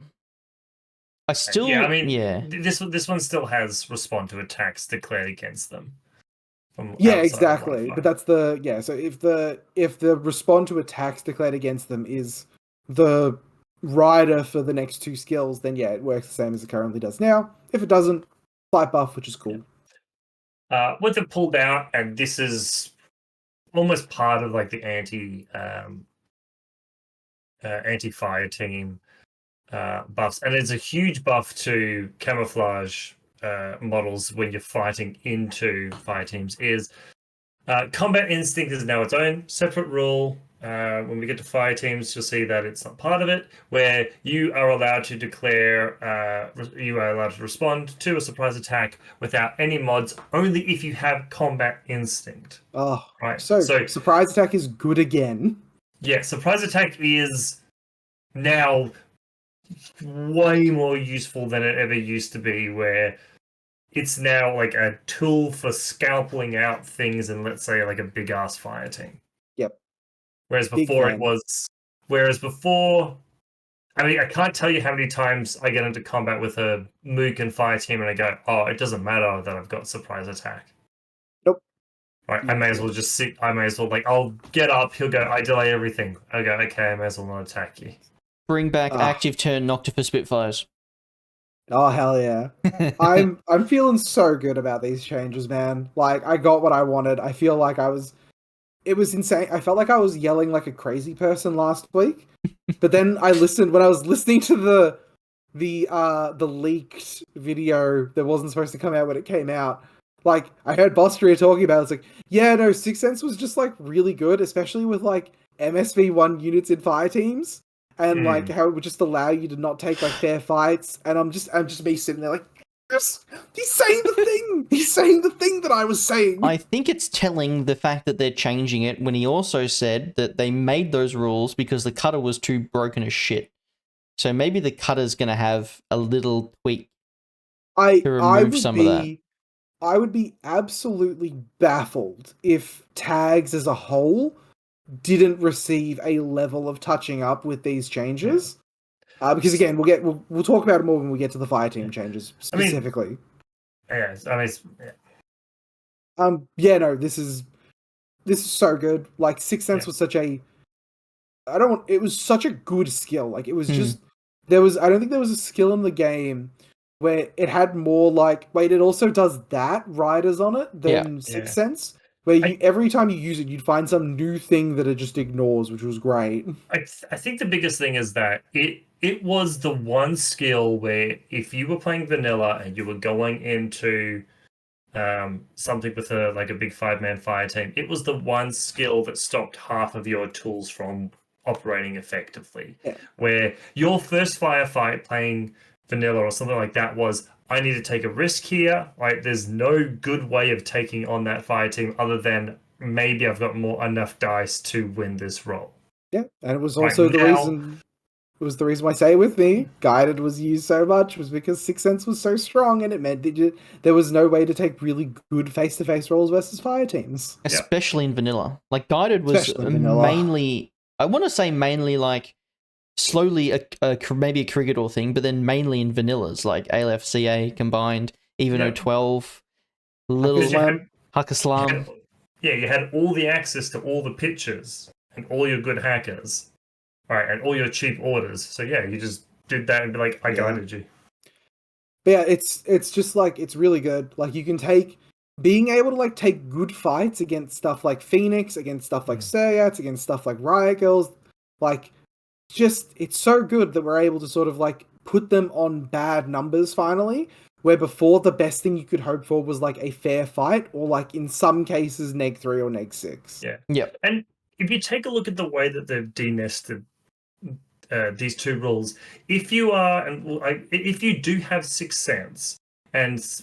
I still, Yeah, I mean, yeah. this one still has respond to attacks declared against them. From Yeah, outside of line of exactly. fire. But that's so if the respond to attacks declared against them is the rider for the next two skills, then yeah, it works the same as it currently does now. If it doesn't, slight buff, which is cool. With it pulled out, and this is almost part of like the anti-fire team buffs, and it's a huge buff to camouflage models when you're fighting into fire teams. Is combat instinct is now its own separate rule. When we get to fire teams, you'll see that it's not part of it, where you are allowed to declare, you are allowed to respond to a surprise attack without any mods, only if you have combat instinct. Oh, Right. so surprise attack is good again. Yeah, surprise attack is now way more useful than it ever used to be, where it's now like a tool for scalpeling out things in, let's say, like a big ass fire team. Yep. Whereas Big before fan. I mean, I can't tell you how many times I get into combat with a Mook and fire team and I go, oh, it doesn't matter that I've got surprise attack. Nope. Right, I may as well just sit. I may as well, like, I'll get up. He'll go, I delay everything. I go, okay, I may as well not attack you. Bring back active turn Noctifer Spitfires. Oh hell yeah. I'm feeling so good about these changes, man. Like I got what I wanted. I feel like it was insane. I felt like I was yelling like a crazy person last week. But then when I was listening to the leaked video that wasn't supposed to come out when it came out, like I heard Bostria talking about it. It's like, yeah, no, Sixth Sense was just like really good, especially with like MSV1 units in fire teams. And like how it would just allow you to not take like fair fights, and I'm just me sitting there like, yes, he's saying the thing. He's saying the thing that I was saying. I think it's telling the fact that they're changing it when he also said that they made those rules because the cutter was too broken as shit. So maybe the cutter's going to have a little tweak to remove some of that. I would be absolutely baffled if tags as a whole didn't receive a level of touching up with these changes. Because again, we'll talk about it more when we get to the fire team changes specifically. Yeah. No, this is so good. Like Sixth Sense was such a it was such a good skill. Like it was just I don't think there was a skill in the game where it had more like it also does that riders on it than Sixth Sense. Where every time you use it, you'd find some new thing that it just ignores, which was great. I think the biggest thing is that it was the one skill where if you were playing vanilla and you were going into something with a big 5-man fire team, it was the one skill that stopped half of your tools from operating effectively. Yeah. Where your first firefight playing vanilla or something like that was, I need to take a risk here. Like, there's no good way of taking on that fire team other than maybe I've got enough dice to win this roll. Yeah, and it was Right also the now- reason. It was the reason why Say With Me Guided was used so much was because Sixth Sense was so strong, and it meant that there was no way to take really good face-to-face rolls versus fire teams. Especially in vanilla. Like, Guided was Especially in vanilla. mainly, I want to say mainly like slowly maybe a Crigador thing, but then mainly in vanillas, like ALF, CA combined, even Yeah. 012, Because little you had, Hakkaslam. you had all the access to all the pitches and all your good hackers, right, and all your cheap orders. So yeah, you just did that and be like, I guided you. But yeah, it's just like it's really good. Like you can being able to like take good fights against stuff like Phoenix, against stuff like Suryats, against stuff like Riot Girls, like just it's so good that we're able to sort of like put them on bad numbers finally. Where before the best thing you could hope for was like a fair fight, or like in some cases neg 3 or neg 6. Yeah. Yep. And if you take a look at the way that they've denested these two rules, if you are if you do have Sixth Sense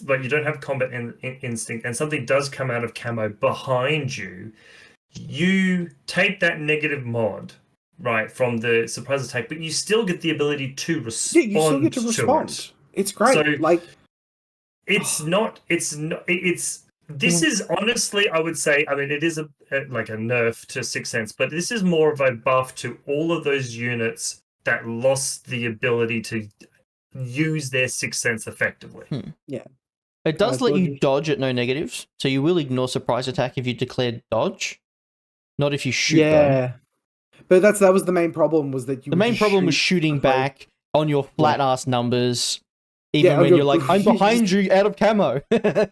but you don't have combat instinct, and something does come out of camo behind you, you take that negative mod, right, from the surprise attack, but you still get the ability to respond. Yeah, you still get to respond. It's great. So, like it's this is honestly, I would say, I mean, it is like a nerf to Sixth Sense, but this is more of a buff to all of those units that lost the ability to use their Sixth Sense effectively. Yeah. It does let you dodge at no negatives, so you will ignore surprise attack if you declared dodge, not if you shoot. Yeah, but that was the main problem, was that the main problem was shooting back on your flat ass numbers, even when you're like, I'm behind you out of camo. Yeah,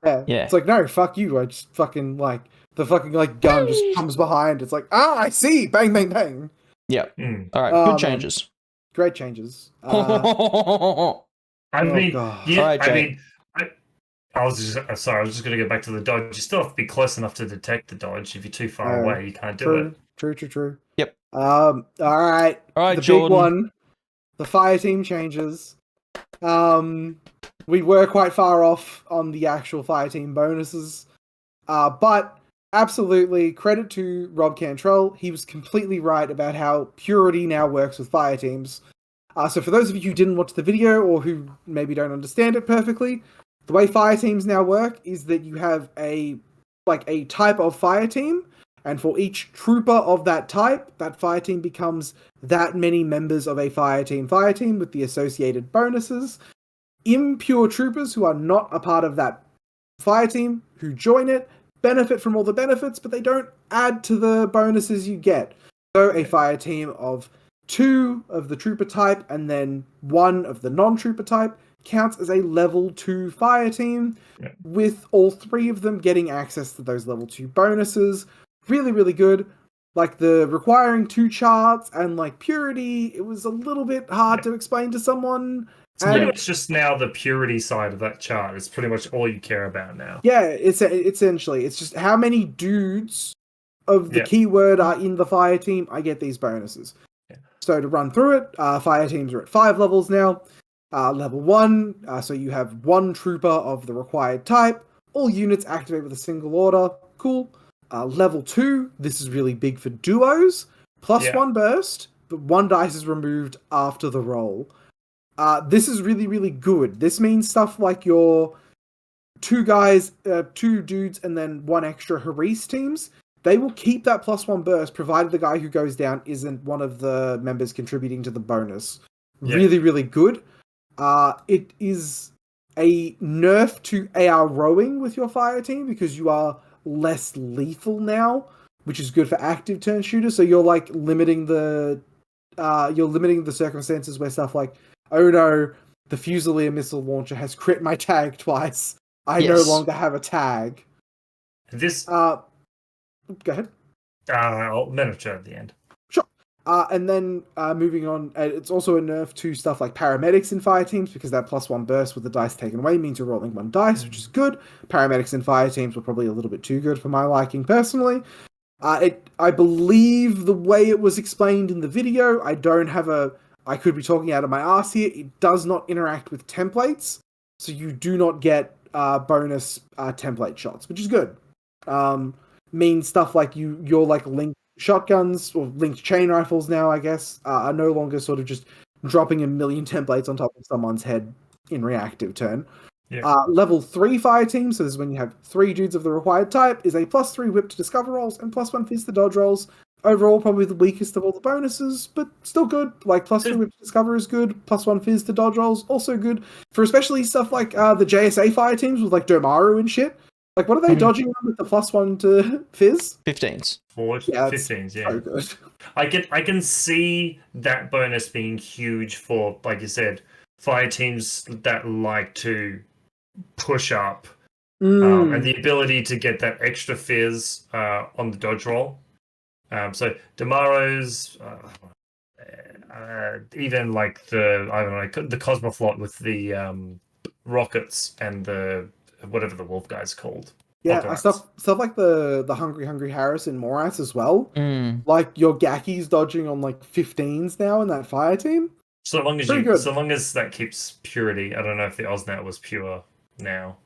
it's like, no, fuck you. I just fucking like the fucking like gun just comes behind. It's like, I see, bang, bang, bang. Yeah. All right, good changes. Great changes. I mean, God. yeah, Right, I mean, I was just sorry. I was just going to go back to the dodge. You still have to be close enough to detect the dodge. If you're too far away, you can't do it. True. Yep. All right. The Jordan. big one. The fire team changes. We were quite far off on the actual fire team bonuses. But absolutely credit to Rob Cantrell. He was completely right about how Purity now works with fire teams. So for those of you who didn't watch the video or who maybe don't understand it perfectly, the way fire teams now work is that you have a type of fire team, and for each trooper of that type, that fire team becomes that many members of a fire team with the associated bonuses. Impure troopers who are not a part of that fire team, who join it, benefit from all the benefits, but they don't add to the bonuses you get. So a fire team of 2 of the trooper type and then 1 of the non-trooper type counts as a level 2 fire team, with all 3 of them getting access to those level 2 bonuses. Really, really good. Like the requiring 2 charts and like Purity, it was a little bit hard to explain to someone. It's pretty much just now the Purity side of that chart is pretty much all you care about now. Yeah, it's essentially, it's just how many dudes of the keyword are in the fire team, I get these bonuses. Yeah. So to run through it, fire teams are at 5 levels now. Level 1, so you have 1 trooper of the required type. All units activate with a single order. Cool. Level 2, this is really big for duos. +1 burst, but 1 dice is removed after the roll. This is really, really good. This means stuff like your 2 guys, 2 dudes, and then 1 extra Haris teams. They will keep that +1 burst, provided the guy who goes down isn't one of the members contributing to the bonus. Really, really good. It is a nerf to AR rowing with your fire team because you are less lethal now, which is good for active turn shooters. So you're like limiting the circumstances where stuff like, oh no, the Fusilier missile launcher has crit my tag twice. I no longer have a tag. This go ahead. I'll miniature at the end. Sure. And then moving on, it's also a nerf to stuff like paramedics in fire teams, because that +1 burst with the dice taken away means you're rolling 1 dice, which is good. Paramedics in fire teams were probably a little bit too good for my liking personally. I believe the way it was explained in the video, I could be talking out of my ass here, it does not interact with templates, so you do not get bonus template shots, which is good. means stuff like your like linked shotguns or linked chain rifles now, I guess, are no longer sort of just dropping a million templates on top of someone's head in reactive turn. Yeah. Level 3 fire team, so this is when you have 3 dudes of the required type, is a +3 whip to discover rolls and +1 fizz to dodge rolls. Overall, probably the weakest of all the bonuses, but still good. Like, +3 whip to discover is good, +1 fizz to dodge rolls, also good. For especially stuff like the JSA fire teams with, like, Domaru and shit. Like, what are they dodging on with the +1 to fizz? 15s. Yeah, 15s, yeah. so good. I can see that bonus being huge for, like you said, fire teams that like to push up, and the ability to get that extra fizz on the dodge roll. So Damaro's, even like the Cosmoflot with the rockets and the whatever the wolf guy's called. Yeah, stuff like the Hungry Harris and Moras as well. Mm. Like your Gaki's dodging on like 15s now in that fire team. So long as Pretty good. so long as that keeps purity. I don't know if the Osnat was pure now.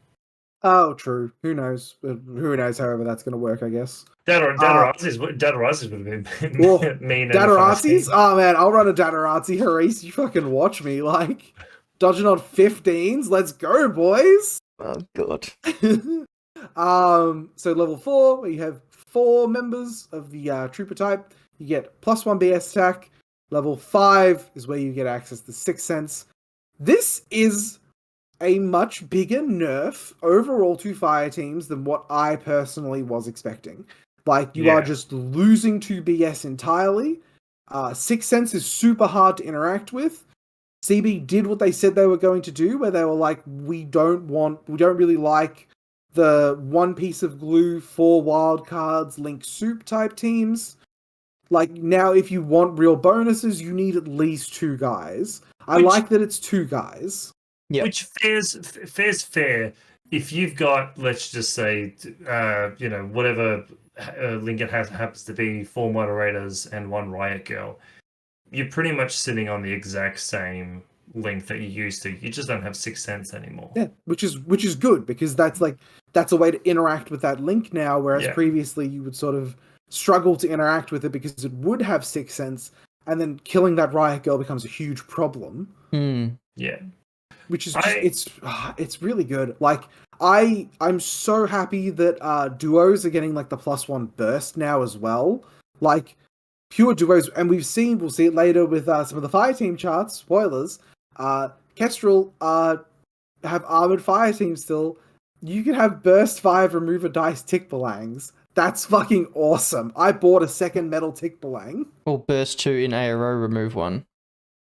Oh, true. Who knows? Who knows? However, that's going to work, I guess. Dadarazis would have been mean. Dadarazis? Oh man, I'll run a Dadarazzi. Haris, you fucking watch me. Like dodging on 15s. Let's go, boys. Oh god. So level 4, where you have 4 members of the trooper type, you get +1 BS attack. Level 5 is where you get access to Sixth Sense. This is a much bigger nerf overall to fire teams than what I personally was expecting. Like, you are just losing to BS entirely. Sixth Sense is super hard to interact with. CB did what they said they were going to do, where they were like, we don't really like the one piece of glue, 4 wild cards, link soup type teams. Like, now if you want real bonuses, you need at least 2 guys. I like that it's 2 guys. Yep. Which fair's fair. If you've got, let's just say, whatever link it happens to be, 4 moderators and 1 riot girl, you're pretty much sitting on the exact same link that you used to. You just don't have Sixth Sense anymore. Yeah, which is good, because that's a way to interact with that link now, whereas previously you would sort of struggle to interact with it because it would have Sixth Sense, and then killing that riot girl becomes a huge problem. Yeah. Which is it's really good. Like, I'm so happy that duos are getting like the +1 burst now as well. Like, pure duos, and we'll see it later with some of the fire team charts. Spoilers. Kestrel have armored fire teams still. You can have burst 5 remove a dice tick belangs. That's fucking awesome. I bought a second metal tick belang. Or burst 2 in ARO, remove 1.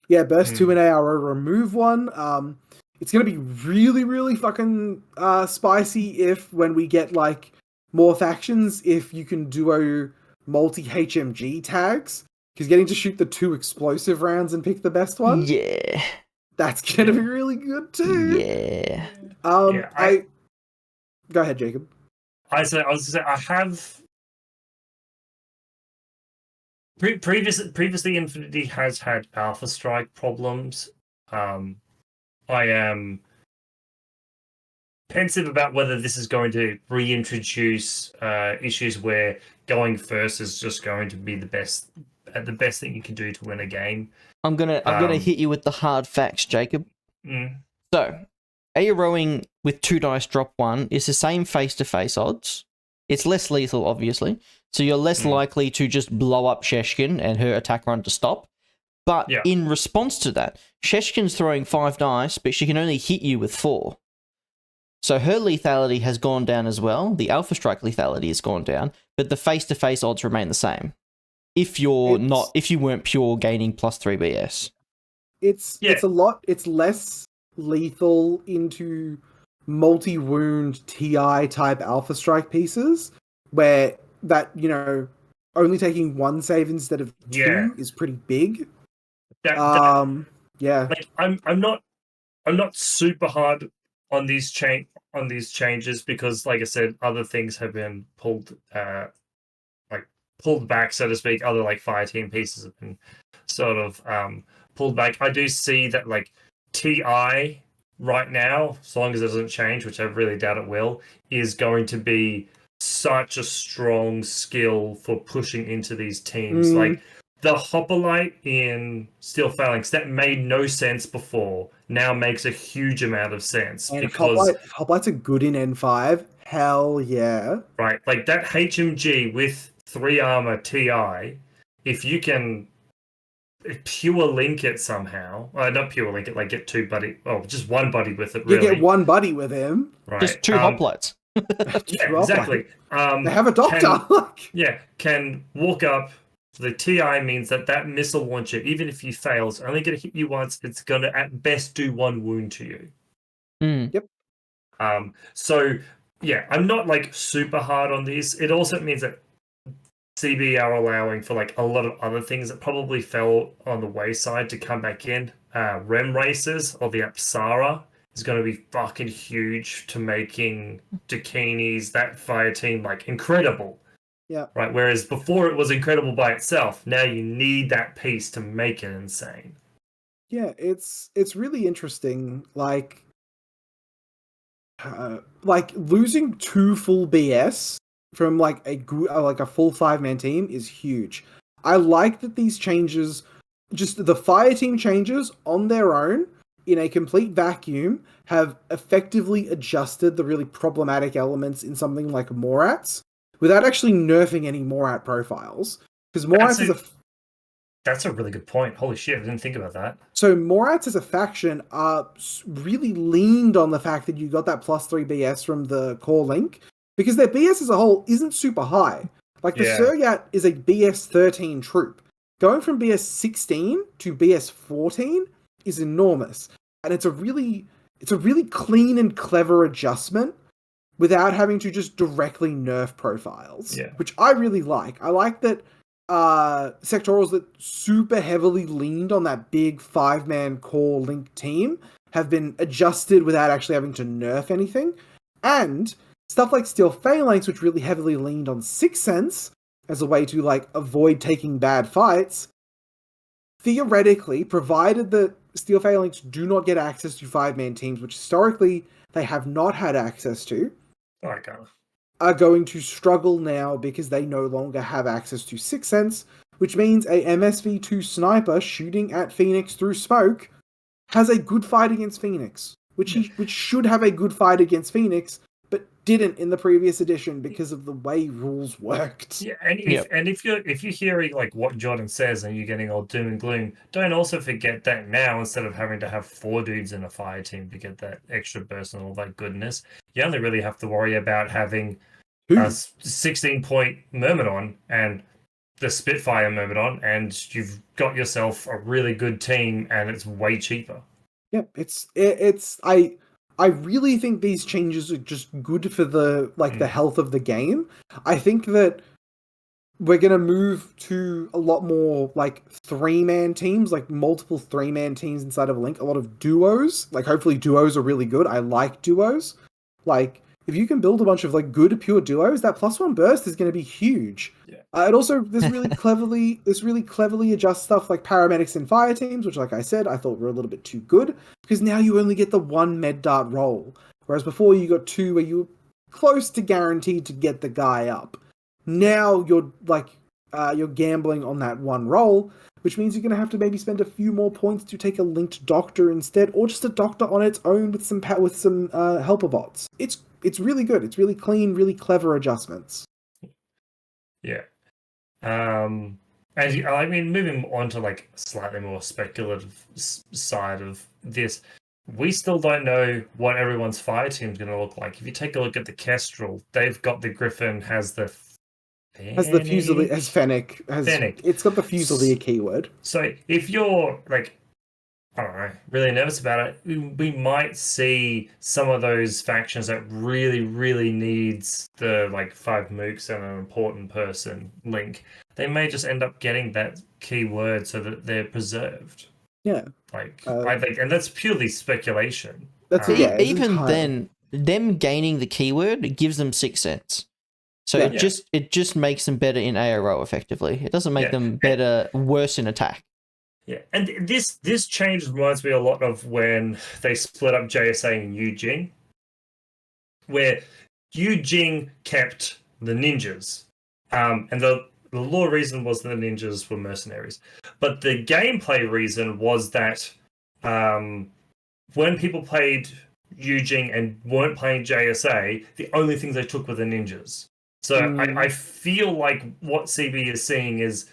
Yeah, burst 2 in ARO, remove 1. It's gonna be really, really fucking spicy if, when we get like more factions, if you can duo multi-HMG tags, because getting to shoot the 2 explosive rounds and pick the best one, that's gonna be really good too. Go ahead, Jacob. I was gonna say, I have previously Infinity has had Alpha Strike problems. I am pensive about whether this is going to reintroduce issues where going first is just going to be the best thing you can do to win a game. I'm gonna hit you with the hard facts, Jacob. So, AROing with 2 dice drop 1 is the same face-to-face odds. It's less lethal, obviously, so you're less likely to just blow up Sheshkin and her attack run to stop. But in response to that, Sheshkin's throwing 5 dice, but she can only hit you with 4. So her lethality has gone down as well. The Alpha Strike lethality has gone down, but the face-to-face odds remain the same. If you weren't pure gaining +3 BS. It's less lethal into multi-wound TI type Alpha Strike pieces, where that, only taking 1 save instead of 2 is pretty big. Like, I'm not super hard on these changes because, like I said, other things have been pulled back, so to speak. Other like fire team pieces have been sort of pulled back. I do see that like TI right now, so long as it doesn't change, which I really doubt it will, is going to be such a strong skill for pushing into these teams. Like the Hoplite in Steel Phalanx, that made no sense before, now makes a huge amount of sense And because Hoplites are good in N5. Hell yeah. right, like that HMG with 3 armor TI, if you can pure link it somehow, not pure link it, like get just one buddy with it, You really. get one buddy with him. Right. Just 2 hoplites. Yeah, exactly. They have a doctor. Can walk up. The TI means that missile launcher, even if you fail, it's only going to hit you once. It's going to at best do 1 wound to you. Yep. So yeah, I'm not like super hard on this. It also means that CB are allowing for like a lot of other things that probably fell on the wayside to come back in. Rem races or the Apsara is going to be fucking huge to making Dakinis, that fire team, like incredible. Yeah. Right. Whereas before it was incredible by itself. Now you need that piece to make it insane. Yeah, it's really interesting. Like losing 2 full BS from like a full 5-man team is huge. I like that these changes, just the fire team changes on their own in a complete vacuum, have effectively adjusted the really problematic elements in something like Morats without actually nerfing any Morat profiles. Because Morats that's a really good point. Holy shit, I didn't think about that. So Morats as a faction really leaned on the fact that you got that +3 BS from the core link, because their BS as a whole isn't super high. Like the Surgat is a BS 13 troop. Going from BS 16 to BS 14 is enormous. And it's a really clean and clever adjustment without having to just directly nerf profiles. Yeah. Which I really like. I like that sectorals that super heavily leaned on that big 5-man core link team have been adjusted without actually having to nerf anything. And stuff like Steel Phalanx, which really heavily leaned on Sixth Sense as a way to like avoid taking bad fights, theoretically, provided that Steel Phalanx do not get access to 5-man teams, which historically they have not had access to, are going to struggle now because they no longer have access to Sixth Sense, which means a MSV2 sniper shooting at Phoenix through smoke has a good fight against Phoenix, which should have a good fight against Phoenix, but didn't in the previous edition because of the way rules worked. Yeah, and if you're hearing like what Jordan says and you're getting all doom and gloom, don't also forget that now, instead of having to have 4 dudes in a fire team to get that extra burst and all that goodness, you only really have to worry about having a 16-point Myrmidon and the Spitfire Myrmidon, and you've got yourself a really good team, and it's way cheaper. Yep, I really think these changes are just good for the the health of the game. I think that we're gonna move to a lot more like 3-man teams, like multiple 3-man teams inside of a link. A lot of duos, like hopefully duos are really good. I like duos. Like if you can build a bunch of like good pure duos, that +1 burst is going to be huge. Yeah. It also this really cleverly adjusts stuff like paramedics and fire teams, which, like I said, I thought were a little bit too good, because now you only get the 1 med dart roll, whereas before you got 2 where you were close to guaranteed to get the guy up. Now you're gambling on that 1 roll, which means you're going to have to maybe spend a few more points to take a linked doctor instead, or just a doctor on its own with some helper bots. It's really good. It's really clean, really clever adjustments. Yeah. I mean, moving on to like slightly more speculative side of this, we still don't know what everyone's fire team's going to look like. If you take a look at the Kestrel, they've got the Griffin, has the Fusilier, as Fennec. It's got the Fusilier keyword. So if you're like, I don't know, really nervous about it, we might see some of those factions that really, really needs the like 5 mooks and an important person link. They may just end up getting that keyword so that they're preserved. Yeah. I think, and that's purely speculation. Even then, them gaining the keyword gives them 6 cents. So it just makes them better in ARO effectively. It doesn't make them worse in attack. Yeah, and this change reminds me a lot of when they split up JSA and Yujing, where Yujing kept the ninjas. And the law reason was that the ninjas were mercenaries. But the gameplay reason was that when people played Yujing and weren't playing JSA, the only things they took were the ninjas. So I feel like what CB is seeing is,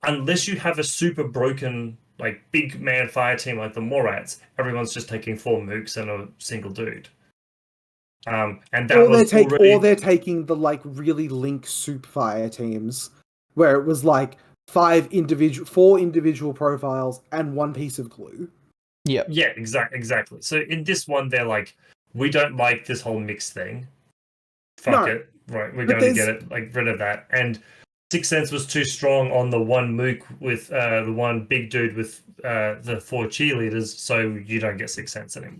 unless you have a super broken, like, big man fire team like the Morats, everyone's just taking 4 mooks and a single dude. And that or they're taking the like really link soup fire teams where it was like 4 individual profiles and 1 piece of glue. Yep. Yeah, exactly. So in this one, they're like, we don't like this whole mix thing. Fuck it. Right, we're going to get it, like, rid of that. And Sixth Sense was too strong on the 1 mook with the 1 big dude with the 4 cheerleaders, so you don't get Sixth Sense anymore.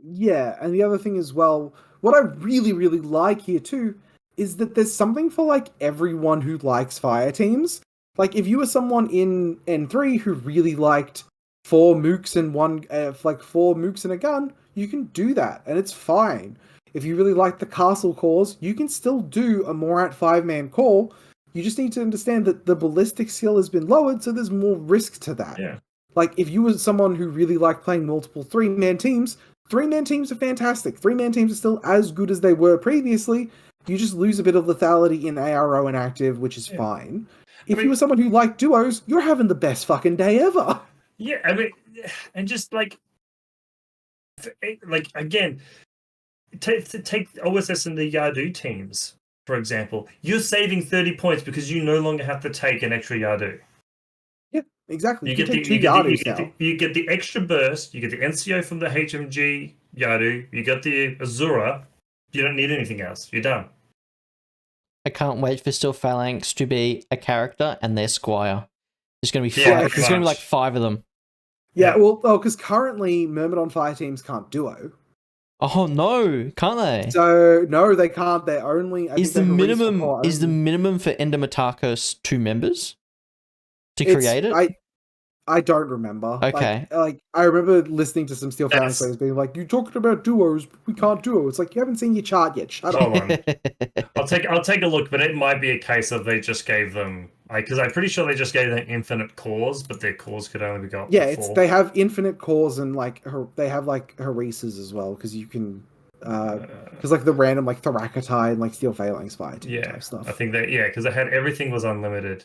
Yeah, and the other thing as well, what I really, really like here too, is that there's something for like everyone who likes fire teams. Like, if you were someone in N3 who really liked 4 mooks and 4 mooks and a gun, you can do that, and it's fine. If you really like the castle cores, you can still do a Morat 5-man core. You just need to understand that the ballistic skill has been lowered, so there's more risk to that. Yeah. Like, if you were someone who really liked playing multiple 3-man teams, 3-man teams are fantastic. 3-man teams are still as good as they were previously. You just lose a bit of lethality in ARO and active, which is fine. If you were someone who liked duos, you're having the best fucking day ever. Yeah, I mean, and just like again, take OSS and the Yadu teams, for example. You're saving 30 points because you no longer have to take an extra Yadu. Yeah, exactly. You get the extra burst, you get the NCO from the HMG Yadu, you get the Azura, you don't need anything else. You're done. I can't wait for Steel Phalanx to be a character and their squire. There's going to be 5. There's going to be like 5 of them. Yeah, well, because currently Myrmidon fire teams can't duo. Oh no, can't they? So no, they can't. They're only. Is the minimum for Endomatakos 2 members to create it? I don't remember. Okay. Like I remember listening to some Steel Phalanx players being like, "You talking about duos? We can't duo." It's like, you haven't seen your chart yet. Shut up. Hold on. I'll take a look, but it might be a case of they just gave them, because I'm pretty sure they just gave them infinite cores, but their cores could only be got. Yeah, they have infinite cores and like they have like Hereses as well, because you can because like the random like Thorakatai and like Steel Phalanx fire team type stuff. I think that because they had everything was unlimited.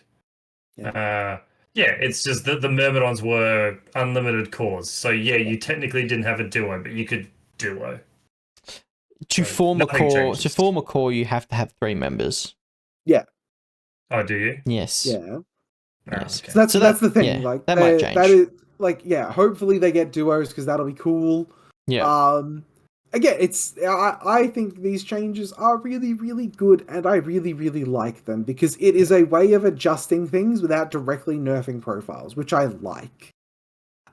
Yeah. It's just that the Myrmidons were unlimited cores. So you technically didn't have a duo, but you could duo. To form a core, you have to have 3 members. Yeah. Oh, do you? Yes. Yeah. Yes. Okay. So that's the thing. Yeah, like that might change. That is hopefully they get duos because that'll be cool. Yeah. Again, I think these changes are really, really good, and I really, really like them because it is a way of adjusting things without directly nerfing profiles, which I like.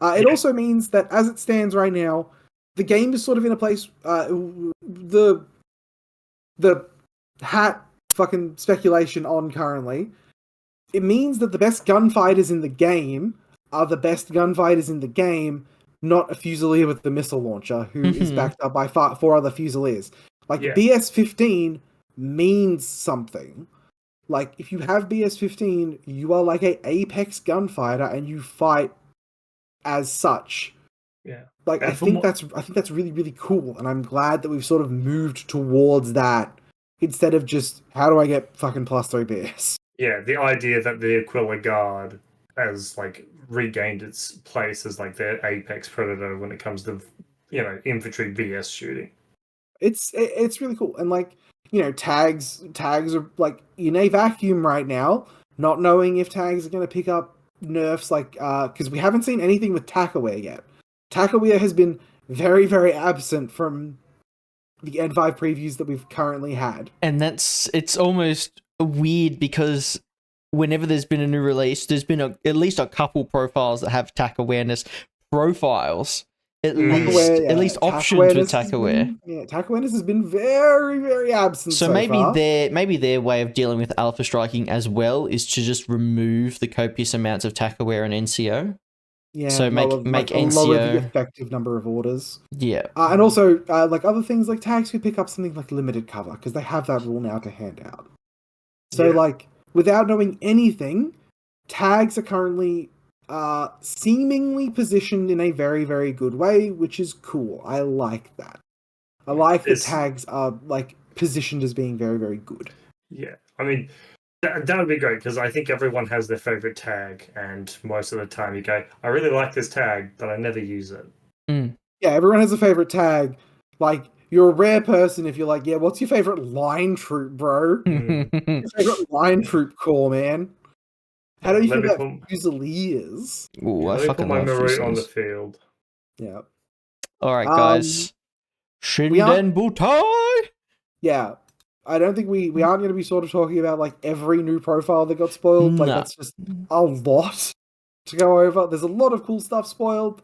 It also means that as it stands right now, the game is sort of in a place. The hat fucking speculation on currently. It means that the best gunfighters in the game are the best gunfighters in the game, not a Fusilier with the missile launcher who is backed up by 4 other Fusiliers. Like, BS-15 means something. Like, if you have BS-15, you are like a apex gunfighter and you fight as such. Yeah. Like, I think that's really, really cool, and I'm glad that we've sort of moved towards that instead of just, how do I get fucking +3 BS? Yeah, the idea that the Aquila Guard has like regained its place as like their apex predator when it comes to infantry BS shooting. It's really cool, and like tags are like in a vacuum right now, not knowing if tags are going to pick up nerfs like because we haven't seen anything with Takaware yet. Takaware has been very, very absent from the N5 previews that we've currently had, and it's almost weird because whenever there's been a new release, there's been at least a couple profiles that have tack awareness profiles. At least options with tack aware. Tack awareness has been very, very absent. So maybe their way of dealing with alpha striking as well is to just remove the copious amounts of tack aware and NCO. Yeah, So make lower the NCO. effective number of orders. Yeah. And also, like other things like tags could pick up something like limited cover, because they have that rule now to hand out. So, Yeah. like, without knowing anything, tags are currently seemingly positioned in a very, very good way, which is cool. I like that. I like that tags are, like, positioned as being very, very good. Yeah, I mean, that would be great, because I think everyone has their favorite tag, and most of the time you go, I really like this tag, but I never use it. Mm. Yeah, everyone has a favorite tag. Like, you're a rare person if you're like, yeah, what's your favorite line troop, bro? Your favorite line troop core, man? How do you feel about Fusiliers? Ooh, I let me put fucking my love Maroon on the Fusiliers. field. Yeah. All right, guys. Shinden Butai. Yeah. I don't think we aren't going to be sort of talking about like every new profile that got spoiled. Like that's just a lot to go over. There's a lot of cool stuff spoiled.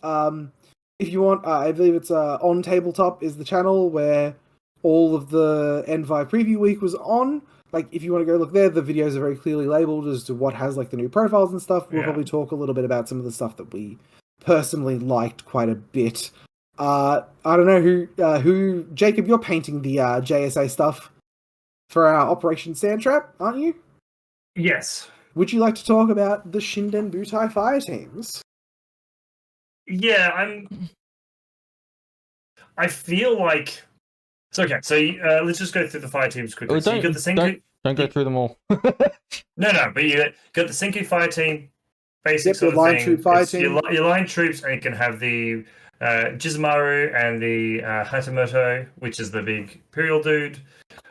If you want, I believe it's on tabletop is the channel where all of the N5 preview week was on. Like if you want to go look there, the videos are very clearly labeled as to what has like the new profiles and stuff. We'll probably talk a little bit about some of the stuff that we personally liked quite a bit. I don't know who Jacob, you're painting the JSA stuff for our Operation Sandtrap, aren't you? Yes. Would you like to talk about the Shinden Butai fire teams? Yeah, I feel like it's okay. So let's just go through the fire teams quickly. So you got the Senku. Don't go through them all. No, but you got the Senku fire team, basic Yep, sort your of line thing. troop fire It's team. your line troops, and you can have the Jizumaru and the Hatamoto, which is the big Imperial dude.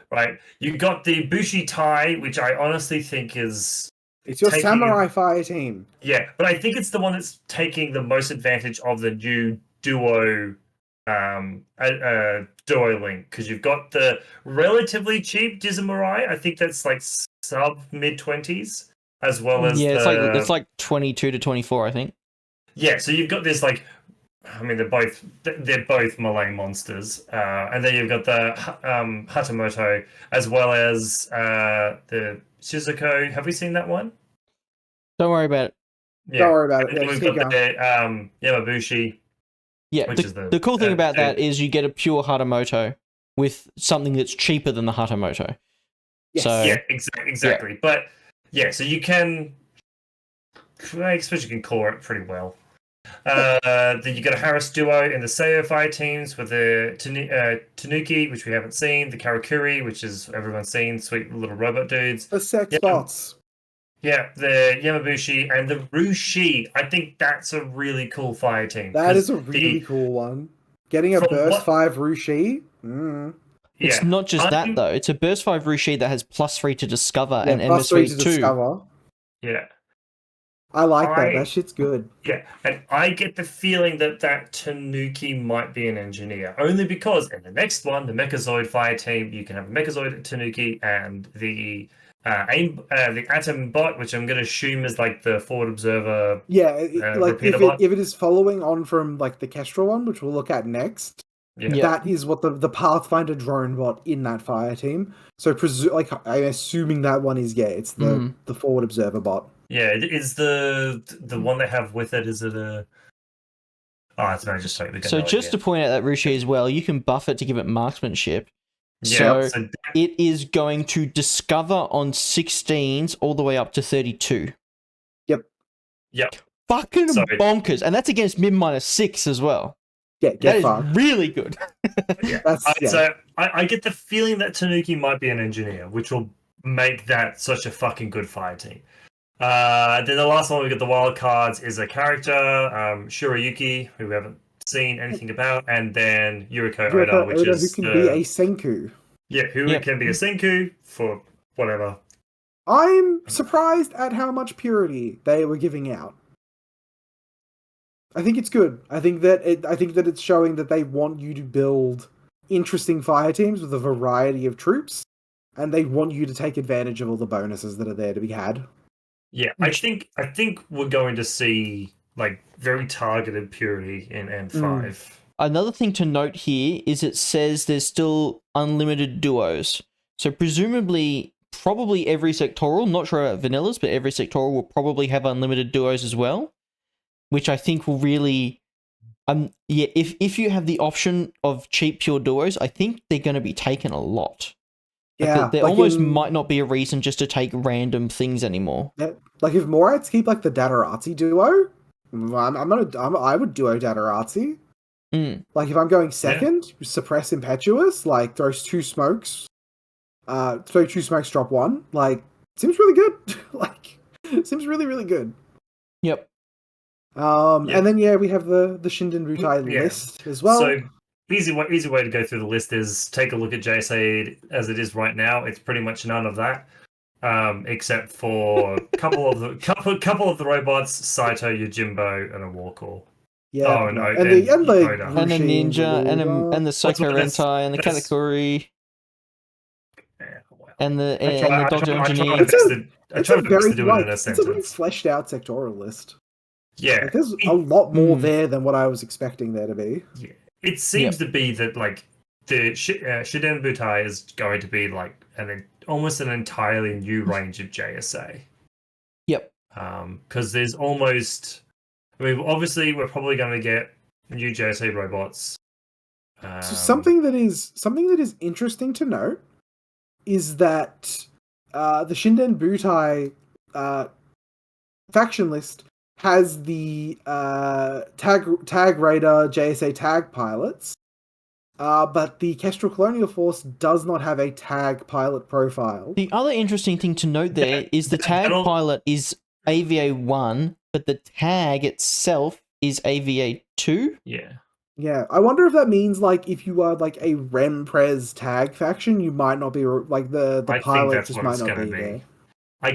Right, you got the Bushi Tai, which I honestly think is It's your samurai fire team. Yeah, but I think it's the one that's taking the most advantage of the new duo duo link, because you've got the relatively cheap Jizumarai. I think that's like sub mid-20s, as well as it's like 22 to 24, I think. Yeah, so you've got this like, I mean, they're both Malay monsters, and then you've got the Hatamoto as well as the Shizuko. Have we seen that one? Don't worry about it. Yeah. Don't worry about it. And Yeah, we've just got keep the Yamabushi. Yeah, the cool thing about that is you get a pure Hatamoto with something that's cheaper than the Hatamoto. Yes. So, yeah, exactly. Yeah. But yeah, so you can, I suppose you can core it pretty well. Then you got a Harris duo in the Seiyo fire teams with the Tanuki, which we haven't seen, the Karakuri, which is everyone's seen, sweet little robot dudes. The sex bots. Yeah, the Yamabushi and the Rushi. I think that's a really cool fire team. That is a really cool one. Getting a Burst 5 Rushi. It's not just that, though. It's a Burst 5 Rushi that has +3 to discover and MS3 to discover. Yeah. I like that. That shit's good. Yeah, and I get the feeling that Tanuki might be an engineer, only because in the next one, the Mechazoid fire team, you can have a Mechazoid Tanuki and the Atom bot, which I'm going to assume is like the forward observer. Yeah, like if it is following on from like the Kestrel one, which we'll look at next. Yeah. That is what the Pathfinder drone bot in that fire team. So I'm assuming that one is it's the forward observer bot. Yeah, is the one they have with it, is it a... Oh, it's not just like so just to point out that Rushi as well, you can buff it to give it marksmanship. Yeah, so it is going to discover on 16s all the way up to 32. Yep. Fucking bonkers. And that's against mid -6 as well. Yeah, that is really good. So I get the feeling that Tanuki might be an engineer, which will make that such a fucking good fire team. Then the last one we got the wild cards is a character, Shirayuki, who we haven't seen anything about, and then Yuriko Oda, which is who can be a Senku. Yeah, who can be a Senku for whatever. I'm surprised at how much purity they were giving out. I think it's good. I think that it's showing that they want you to build interesting fire teams with a variety of troops, and they want you to take advantage of all the bonuses that are there to be had. Yeah, I think we're going to see like very targeted purity in N5. Another thing to note here is it says there's still unlimited duos. So presumably, probably every sectoral, not sure about vanillas, but every sectoral will probably have unlimited duos as well. which I think will really, yeah, if you have the option of cheap pure duos, I think they're going to be taken a lot. Like Yeah, there like almost in- might not be a reason just to take random things anymore. Like if Morites keep like the Datarazzi duo, I would duo Datarazzi. Mm. Like if I'm going second, suppress Impetuous, like throws 2 smokes, throw 2 smokes, drop 1. Like seems really good. Like seems really really good. Yep. And then we have the Shinden Butai list as well. So easy way to go through the list is take a look at JSA as it is right now. It's pretty much none of that, except for a couple of the robots, Saito, Yojimbo, and a Warcall. Yeah, Oh, and and the Oda. And the Rushing, ninja, and the What's Soko what that's- Rentai, and the that's- Katakuri, Yeah, well. and the I Doctor try my Engineer. best to- I it's try a my best very to do it in a it's a very sentence. fleshed out sectoral list. Yeah, Like, there's a lot more Mm. there than what I was expecting there to be. yeah. It seems to be that like the Shiden Butai is going to be like almost an entirely new range of JSA. Yep. Because there's almost, I mean, obviously we're probably going to get new JSA robots. So something that is interesting to note is that the Shinden Butai faction list has the tag radar JSA tag pilots, but the Kestrel Colonial Force does not have a tag pilot profile. The other interesting thing to note there is the tag pilot is AVA 1, but the tag itself is AVA 2. Yeah, I wonder if that means like if you are like a Remprez tag faction, you might not be like the I pilot think that's just what might it's not going be to be. there. I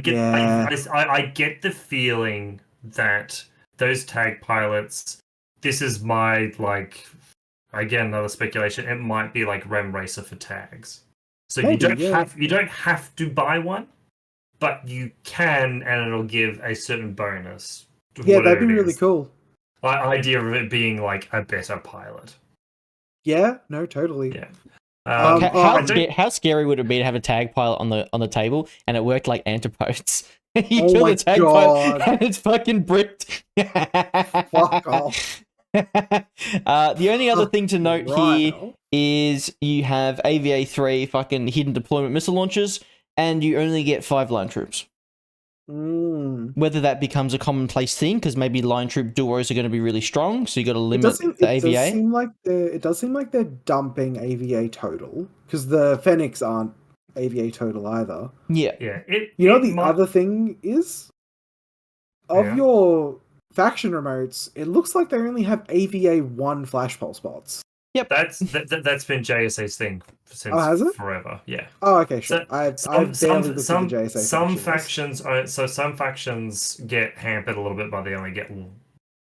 get the feeling that those tag pilots. This is my like. Again, another speculation. It might be like Rem Racer for tags. So Maybe, you don't have to buy one, but you can, and it'll give a certain bonus. Yeah, that'd be really cool. Idea of it being like a better pilot. Yeah, no, totally. Yeah. How scary would it be to have a tag pilot on the table and it worked like antipodes? You Oh kill my the tag God. pilot and it's fucking bricked. Fuck off. The only other thing to note here Right. is you have AVA 3 fucking hidden deployment missile launchers, and you only get 5 line troops. Whether that becomes a commonplace thing, because maybe line troop duos are going to be really strong, so you got to limit the AVA. It does seem like they're dumping AVA total, because the Fenix aren't AVA total either. Yeah. The other thing is, of your faction remotes, it looks like they only have AVA 1 flash pulse spots. Yep. That's been JSA's thing since forever. Yeah. Oh, okay, sure. So, I've barely looked at the JSA some faction factions. So some factions get hampered a little bit by they only get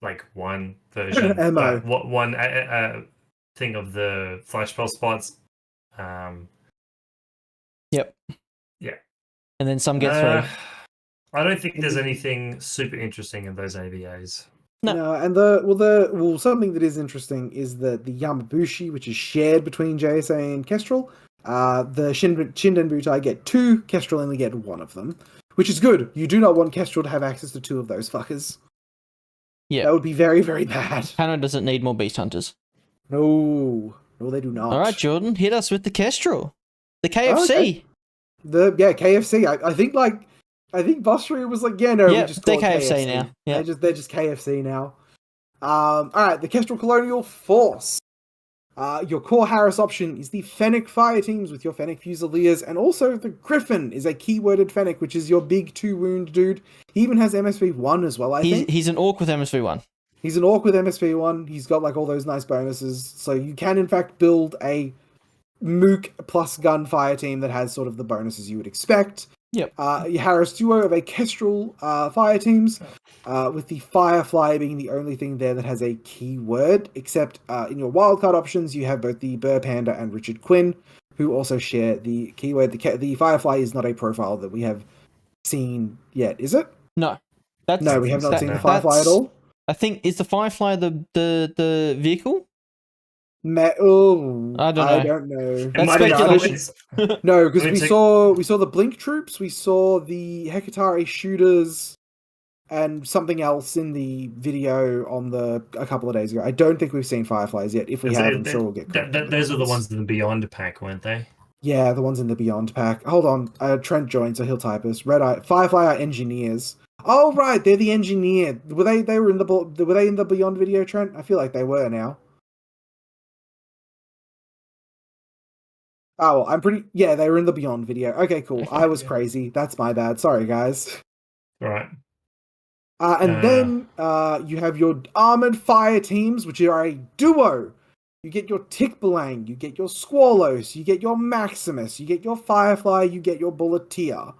like one version, one thing of the flash pulse spots. Yep. Yeah. And then some get 3. I don't think there's anything super interesting in those AVAs. No, and something that is interesting is that the Yamabushi, which is shared between JSA and Kestrel, the Shinden Butai get 2, Kestrel only get 1 of them, which is good. You do not want Kestrel to have access to 2 of those fuckers. Yeah, that would be very, very bad. Hannah doesn't need more beast hunters. No, they do not. All right, Jordan, hit us with the Kestrel, the KFC. Okay. KFC. I think Bostria was like, we just call they're it KFC now. Yeah, they're just KFC now. All right, the Kestrel Colonial Force. Your core Harris option is the Fennec fire teams with your Fennec Fusiliers, and also the Griffin is a keyworded Fennec, which is your big 2-wound dude. He even has MSV1 as well, I think. He's an orc with MSV1. He's an orc with MSV1. He's got like all those nice bonuses. So you can in fact build a Mook plus gunfire team that has sort of the bonuses you would expect. Yep. Your Harris duo of a Kestrel fire teams, with the Firefly being the only thing there that has a keyword, except in your wildcard options, you have both the Burr Panda and Richard Quinn, who also share the keyword. The Firefly is not a profile that we have seen yet, is it? No. We have not seen the Firefly at all. I think, is the Firefly the vehicle? I don't know. That's speculation. No, because we saw the Blink troops, we saw the Hecatari shooters. and something else in the video on a couple of days ago. I don't think we've seen Fireflies yet. If we have, I'm sure we'll get corrected. Those are the ones in the Beyond pack, weren't they? Yeah, the ones in the Beyond pack. Hold on, Trent joined, so he'll type us. Red Eye Firefly are engineers. Oh right, they're the engineer. Were they? They were in the. Were they in the Beyond video, Trent? I feel like they were now. Oh, well, I'm pretty. Yeah, they were in the Beyond video. Okay, cool. I was crazy. That's my bad. Sorry, guys. All right. And then you have your armored fire teams, which are a duo. You get your Tickbalang, you get your Squalos, you get your Maximus, you get your Firefly, you get your Bulleteer.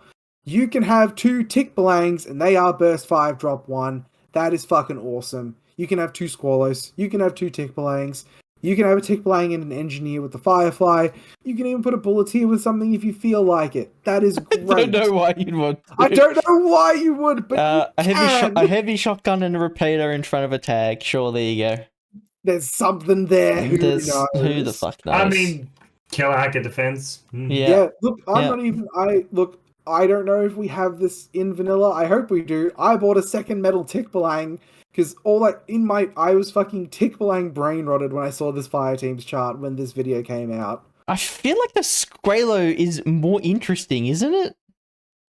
You can have 2 Tickbalangs, and they are burst 5, drop 1. That is fucking awesome. You can have 2 Squalos, you can have 2 Tickbalangs, you can have a Tickbalang and an Engineer with the Firefly. You can even put a Bulleteer with something if you feel like it. That is great. I don't know why you'd want to. I don't know why you would, but a heavy shotgun and a repeater in front of a tag. Sure, there you go. There's something there. Who knows? Who the fuck knows? I mean, Killer Hacker Defense. Yeah. Look, I'm not even. I don't know if we have this in vanilla. I hope we do. I bought a second metal Tickbalang because I was fucking Tickbalang brain rotted when I saw this fire team's chart when this video came out. I feel like the Squalo is more interesting, isn't it?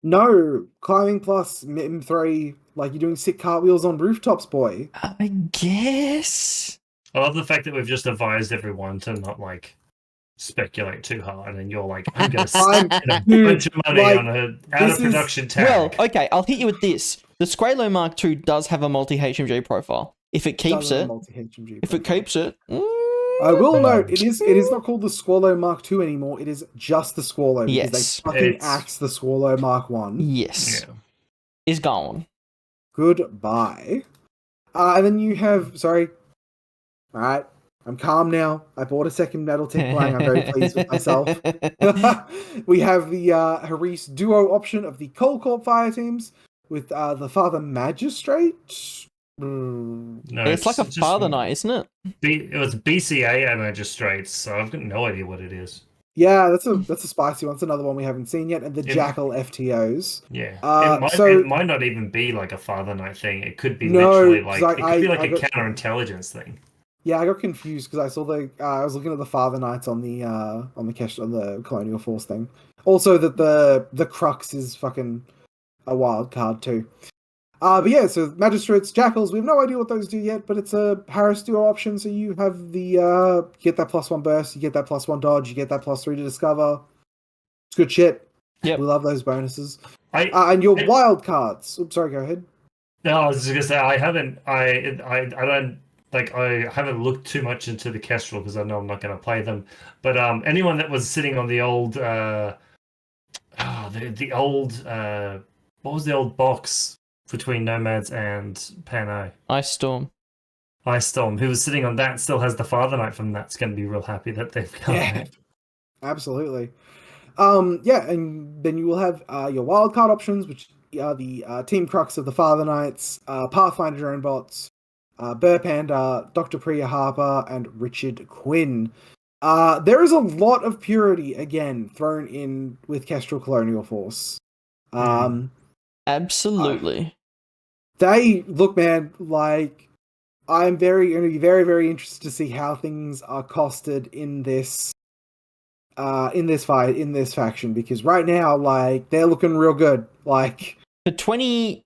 No, climbing plus M3, like you're doing sick cartwheels on rooftops, boy. I guess. I love the fact that we've just advised everyone to not speculate too hard, and you're like, I'm going to spend a bunch of money on an out-of-production tag. Well, okay, I'll hit you with this. The Squalo Mark II does have a multi-HMG profile. If it keeps it, I will note, it is not called the Squalo Mark II anymore, it is just the Squalo, because they fucking axed the Squalo Mark I. Yes. Yeah. Is gone. Goodbye. And then you have, alright, I'm calm now. I bought a second metal Tickbalang. I'm very pleased with myself. We have the Haris duo option of the Cold Corp fire teams with the Father Magistrate. No, it's like a Father Knight, isn't it? It was BCA and Magistrates, so I've got no idea what it is. Yeah, that's a spicy one. It's another one we haven't seen yet. And the Jackal FTOs. Yeah, it might not even be like a Father Knight thing. It could be literally it could be like a counterintelligence thing. Yeah, I got confused because I saw I was looking at the Father Knights on the Colonial Force thing. Also, that the Crux is fucking a wild card too. But yeah, so Magistrates, Jackals, we have no idea what those do yet, but it's a Harris duo option, so you have the you get that +1 burst, you get that +1 dodge, you get that +3 to discover. It's good shit. Yeah, we love those bonuses. And your wild cards. Oops, sorry, go ahead. No, I was just gonna say I haven't looked too much into the Kestrel because I know I'm not going to play them. But anyone that was sitting on the old, what was the old box between Nomads and Pano? Ice Storm. Who was sitting on that still has the Father Knight from that's going to be real happy that they've come. Yeah, absolutely. Yeah, and then you will have your wildcard options, which are the Team Crux of the Father Knights, Pathfinder Drone Bots, Burr Panda, Dr. Priya Harper, and Richard Quinn. There is a lot of purity, again, thrown in with Kestrel Colonial Force. Absolutely. Look, man, I'm going to be very, very interested to see how things are costed in this faction, because right now, they're looking real good. For 20,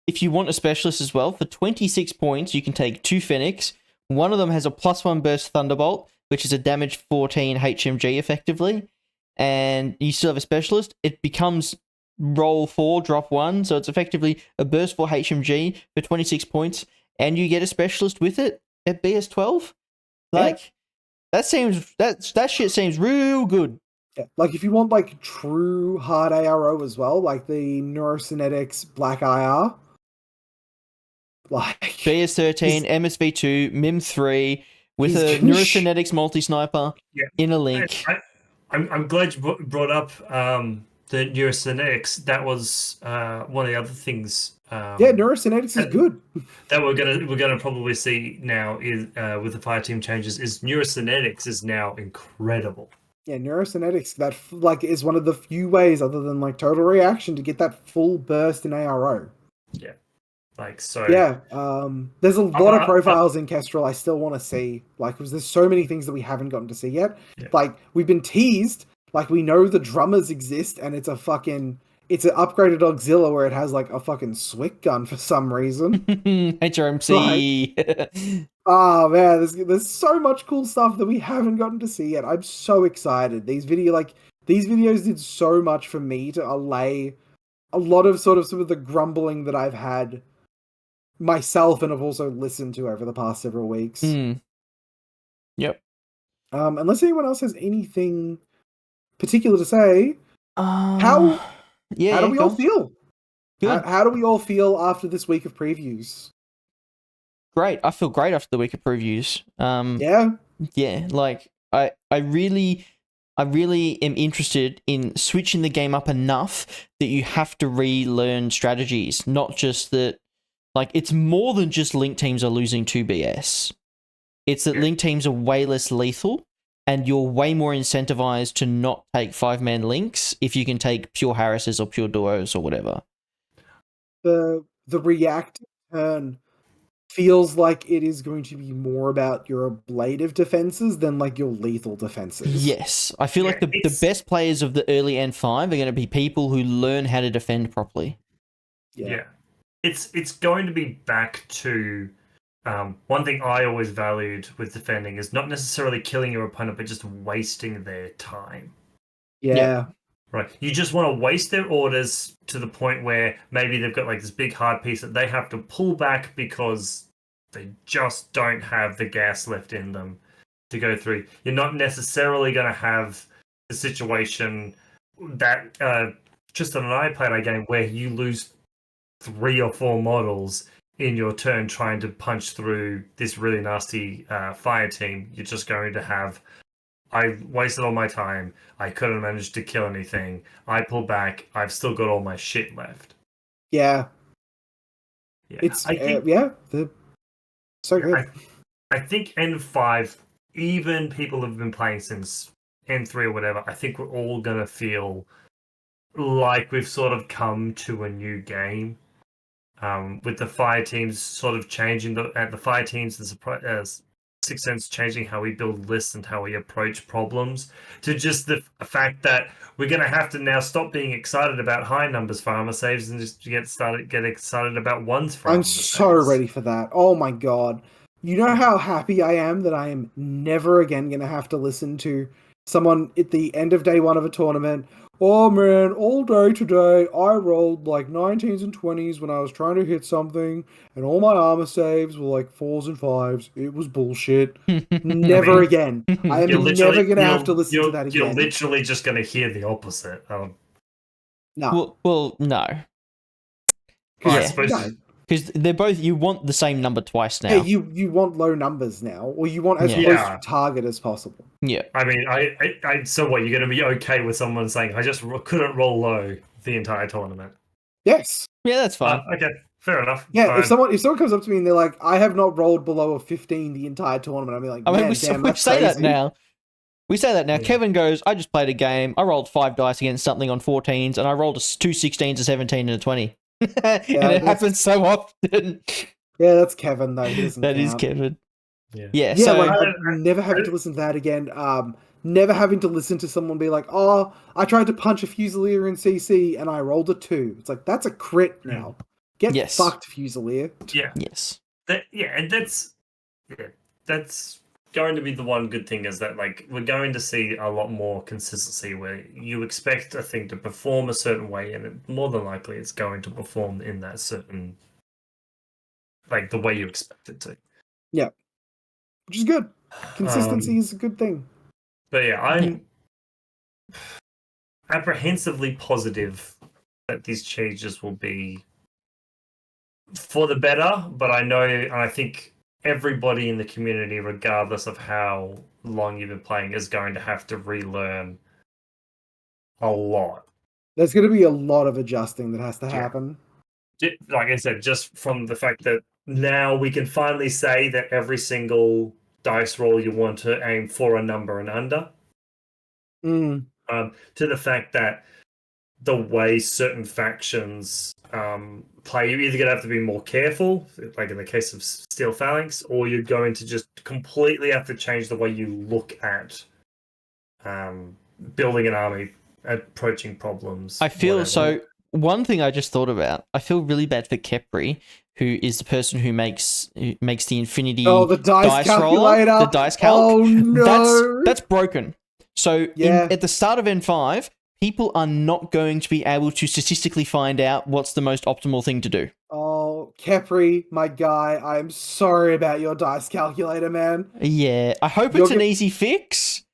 if you want a specialist as well, for 26 points, you can take 2 Fennecs. One of them has a +1 burst Thunderbolt, which is a damage 14 HMG effectively, and you still have a specialist. It becomes roll 4, drop 1, so it's effectively a burst 4 HMG for 26 points, and you get a specialist with it at BS12. That shit seems real good. Yeah. If you want true hard ARO as well, the Neurocynetics Black IR. BS13, MSV2, MIM3 with a Neurocynetics multi-sniper in a link. I'm glad you brought up the Neurocynetics. That was one of the other things. Neurocynetics is good. That we're gonna probably see now is with the fire team changes is Neurocynetics is now incredible. Yeah, Neurocynetics that is one of the few ways other than total reaction to get that full burst in ARO. Yeah. Like, so Yeah, there's a lot of I, profiles in Kestrel I still want to see. Like, because there's so many things that we haven't gotten to see yet. Yeah. Like, we've been teased. Like, we know the drummers exist, and it's it's an upgraded Auxilla where it has like a fucking Swick gun for some reason. HRMC. Oh man, there's so much cool stuff that we haven't gotten to see yet. I'm so excited. These videos did so much for me to allay a lot of some of the grumbling that I've had myself and have also listened to over the past several weeks. Yep. Unless anyone else has anything particular to say, how do we all feel? Good. How do we all feel after this week of previews? Great. I feel great after the week of previews. Yeah, like I really am interested in switching the game up enough that you have to relearn strategies, not just that. Like, it's more than just link teams are losing 2BS. It's that link teams are way less lethal, and you're way more incentivized to not take 5-man links if you can take pure Harrises or pure duos or whatever. the reactive turn feels like it is going to be more about your ablative defenses than like your lethal defenses. Yes, I feel like the best players of the early N5 are going to be people who learn how to defend properly. Yeah. It's going to be back to one thing I always valued with defending is not necessarily killing your opponent, but just wasting their time. Yeah. Right. You just want to waste their orders to the point where maybe they've got like this big hard piece that they have to pull back because they just don't have the gas left in them to go through. You're not necessarily going to have the situation that Tristan and I played a game where you lose 3 or 4 models in your turn trying to punch through this really nasty fire team. You're just going to have, I wasted all my time. I couldn't manage to kill anything. I pull back. I've still got all my shit left. Yeah. Yeah. So good. I think N5, even people who've been playing since N3 or whatever, I think we're all going to feel like we've sort of come to a new game. With the fire teams sort of changing, the fire teams, the Sixth Sense changing how we build lists and how we approach problems, to just the fact that we're going to have to now stop being excited about high numbers for armor saves and just get excited about ones for I'm so ready for that. Oh my god. You know how happy I am that I am never again going to have to listen to someone at the end of day 1 of a tournament. Oh man, all day today I rolled like 19s and 20s when I was trying to hit something, and all my armor saves were like 4s and 5s. It was bullshit. Never again. I am never going to have to listen to that again. You're literally just going to hear the opposite. No. Well, no. Because they're both, you want the same number twice now. Yeah, you want low numbers now, or you want as close to target as possible. Yeah. I mean, so what, you're going to be okay with someone saying, I just couldn't roll low the entire tournament? Yes. Yeah, that's fine. Okay, fair enough. Yeah, fine. if someone comes up to me and they're like, I have not rolled below a 15 the entire tournament, I'll be like, we say that now. We say that now. Yeah. Kevin goes, I just played a game. I rolled 5 dice against something on 14s, and I rolled 2 16s, a 17, and a 20. And it happens so often. Yeah, that's Kevin, though. He doesn't That count. is Kevin. Yeah, so like, never having to listen to that again. Never having to listen to someone be like, oh, I tried to punch a Fusilier in CC and I rolled a 2. It's like, that's a crit now. Get fucked, Fusilier. Yeah. Yes. And that's going to be the one good thing, is that like we're going to see a lot more consistency where you expect a thing to perform a certain way, and more than likely it's going to perform in that certain, like, the way you expect it to. Yeah. Which is good. Consistency is a good thing. But yeah, I'm apprehensively positive that these changes will be for the better, but I know, and I think everybody in the community, regardless of how long you've been playing, is going to have to relearn a lot. There's going to be a lot of adjusting that has to happen. Like I said, just from the fact that now we can finally say that every single dice roll you want to aim for a number and under. To the fact that the way certain factions play. You're either going to have to be more careful, like in the case of Steel Phalanx, or you're going to just completely have to change the way you look at building an army, approaching problems. I feel whatever. so. One thing I just thought about, I feel really bad for Kepri, who is the person who makes the Infinity the dice roller, calculator. the dice calc. Oh no, That's broken. So Yeah. at the start of N5, people are not going to be able to statistically find out what's the most optimal thing to do. Oh, Kepri, my guy, I'm sorry about your dice calculator, man. Yeah, I hope You're it's an go- easy fix.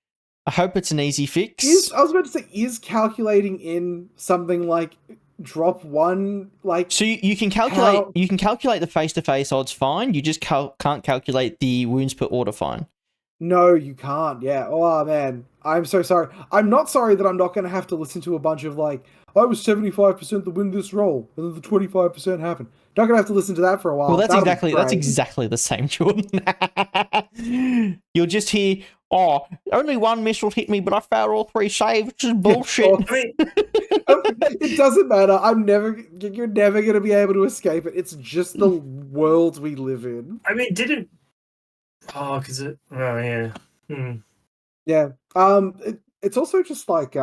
I was about to say, is calculating in something like drop one, like So you can calculate the face-to-face odds fine. You just can't calculate the wounds per order fine. No, you can't. Yeah. Oh man, I'm so sorry. I'm not sorry that I'm not going to have to listen to a bunch of like, I was 75% to win this roll, and then the 25% happened. Not going to have to listen to that for a while. Well, that's That'll be exactly great. the same, Jordan. You'll just hear, "Oh, only one missile hit me, but I failed all 3 saves, which is bullshit." Oh, I mean, it doesn't matter. You're never going to be able to escape it. It's just the world we live in. I mean, didn't. Oh, because it. Oh, yeah. Yeah. It's also just like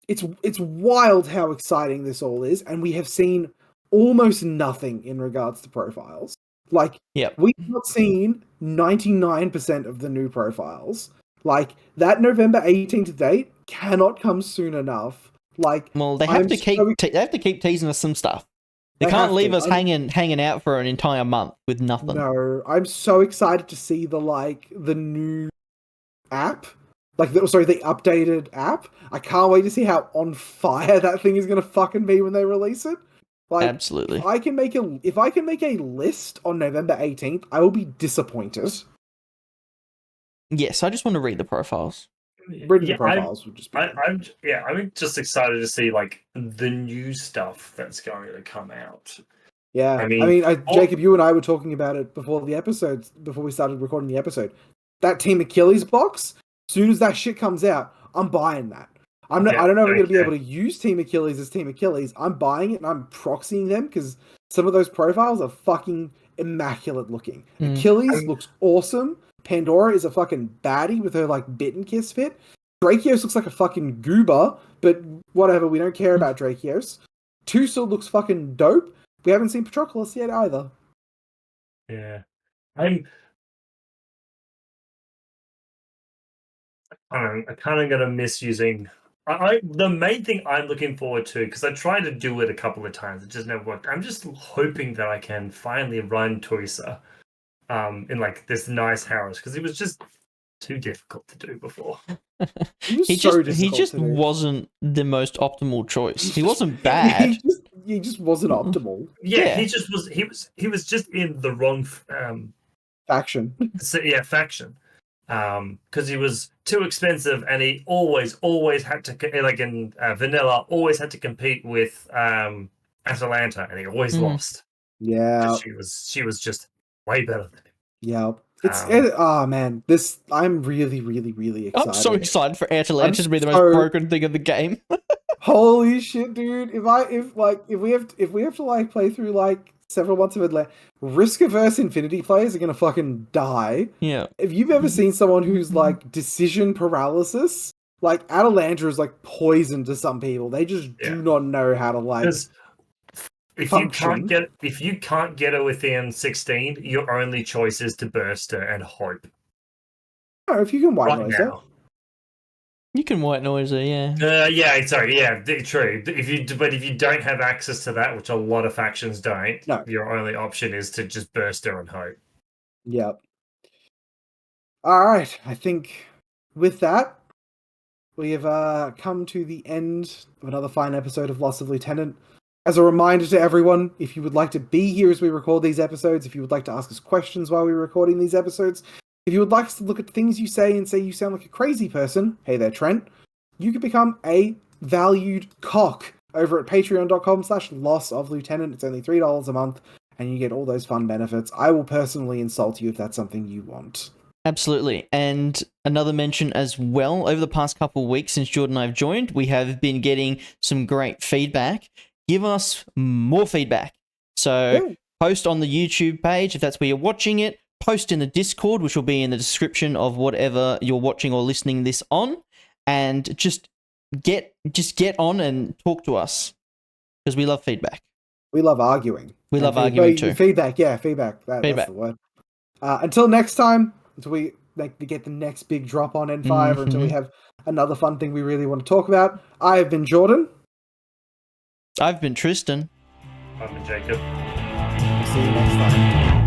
it's wild how exciting this all is, and we have seen almost nothing in regards to profiles. Like, Yep. we've not seen 99% of the new profiles. Like, that November 18th date cannot come soon enough. Like, Well, they have I'm to so- keep they have to keep teasing us some stuff. They They can't have leave to. us hanging out for an entire month with nothing. No, I'm so excited to see the new app. The updated app. I can't wait to see how on fire that thing is gonna fucking be when they release it. Like, Absolutely. if I can make a list on November 18th, I will be disappointed. Yes, I just want to read the profiles. Reading the profiles would just be. I'm just excited to see like the new stuff that's going to come out. Yeah, I mean, Jacob, you and I were talking about it before we started recording the episode. That Team Achilles box, as soon as that shit comes out, I'm buying that. I don't know if I'm going to be able to use Team Achilles as Team Achilles. I'm buying it and I'm proxying them because some of those profiles are fucking immaculate looking. Achilles looks awesome. Pandora is a fucking baddie with her like bitten kiss fit. Drakios looks like a fucking goober, but whatever, we don't care about Drakios. Tusa looks fucking dope. We haven't seen Patroclus yet either. Yeah. I'm kind of gonna miss using. The main thing I'm looking forward to, because I tried to do it a couple of times, it just never worked. I'm just hoping that I can finally run Tuisa in like this nice Harris, because it was just too difficult to do before. He just wasn't the most optimal choice. He wasn't bad. he just wasn't optimal. Yeah, he was just in the wrong faction. So, yeah, faction. Because he was too expensive, and he always had to, like in vanilla, always had to compete with Atalanta, and he always lost. Yeah, she was just way better than him. Yeah, oh man, I'm really, really, really excited. I'm so excited for Atalanta to be the most broken thing in the game. Holy shit, dude! If we have to like play through like several months of Atlanta, risk-averse Infinity players are gonna fucking die. Yeah. If you've ever seen someone who's like decision paralysis, like Atalanta is like poison to some people. They just do not know how to like. If you can't get her within 16, your only choice is to burst her and hope. No, if you can white noise her. You can white noise her, yeah. True. If you don't have access to that, which a lot of factions don't, your only option is to just burst her and hope. Yep. All right, I think with that, we have come to the end of another fine episode of Loss of Lieutenant. As a reminder to everyone, if you would like to be here as we record these episodes, if you would like to ask us questions while we're recording these episodes, if you would like us to look at things you say and say you sound like a crazy person, hey there, Trent, you can become a valued cock over at patreon.com/lossoflieutenant. It's only $3 a month, and you get all those fun benefits. I will personally insult you if that's something you want. Absolutely. And another mention as well, over the past couple of weeks since Jordan and I have joined, we have been getting some great feedback. Give us more feedback. So post on the YouTube page if that's where you're watching it. Post in the Discord, which will be in the description of whatever you're watching or listening this on. And just get on and talk to us because we love feedback. We love arguing. We love arguing too. Feedback. That's the word. Until next time, until we get the next big drop on N5, or until we have another fun thing we really want to talk about, I have been Jordan. I've been Tristan. I've been Jacob. We'll see you next time.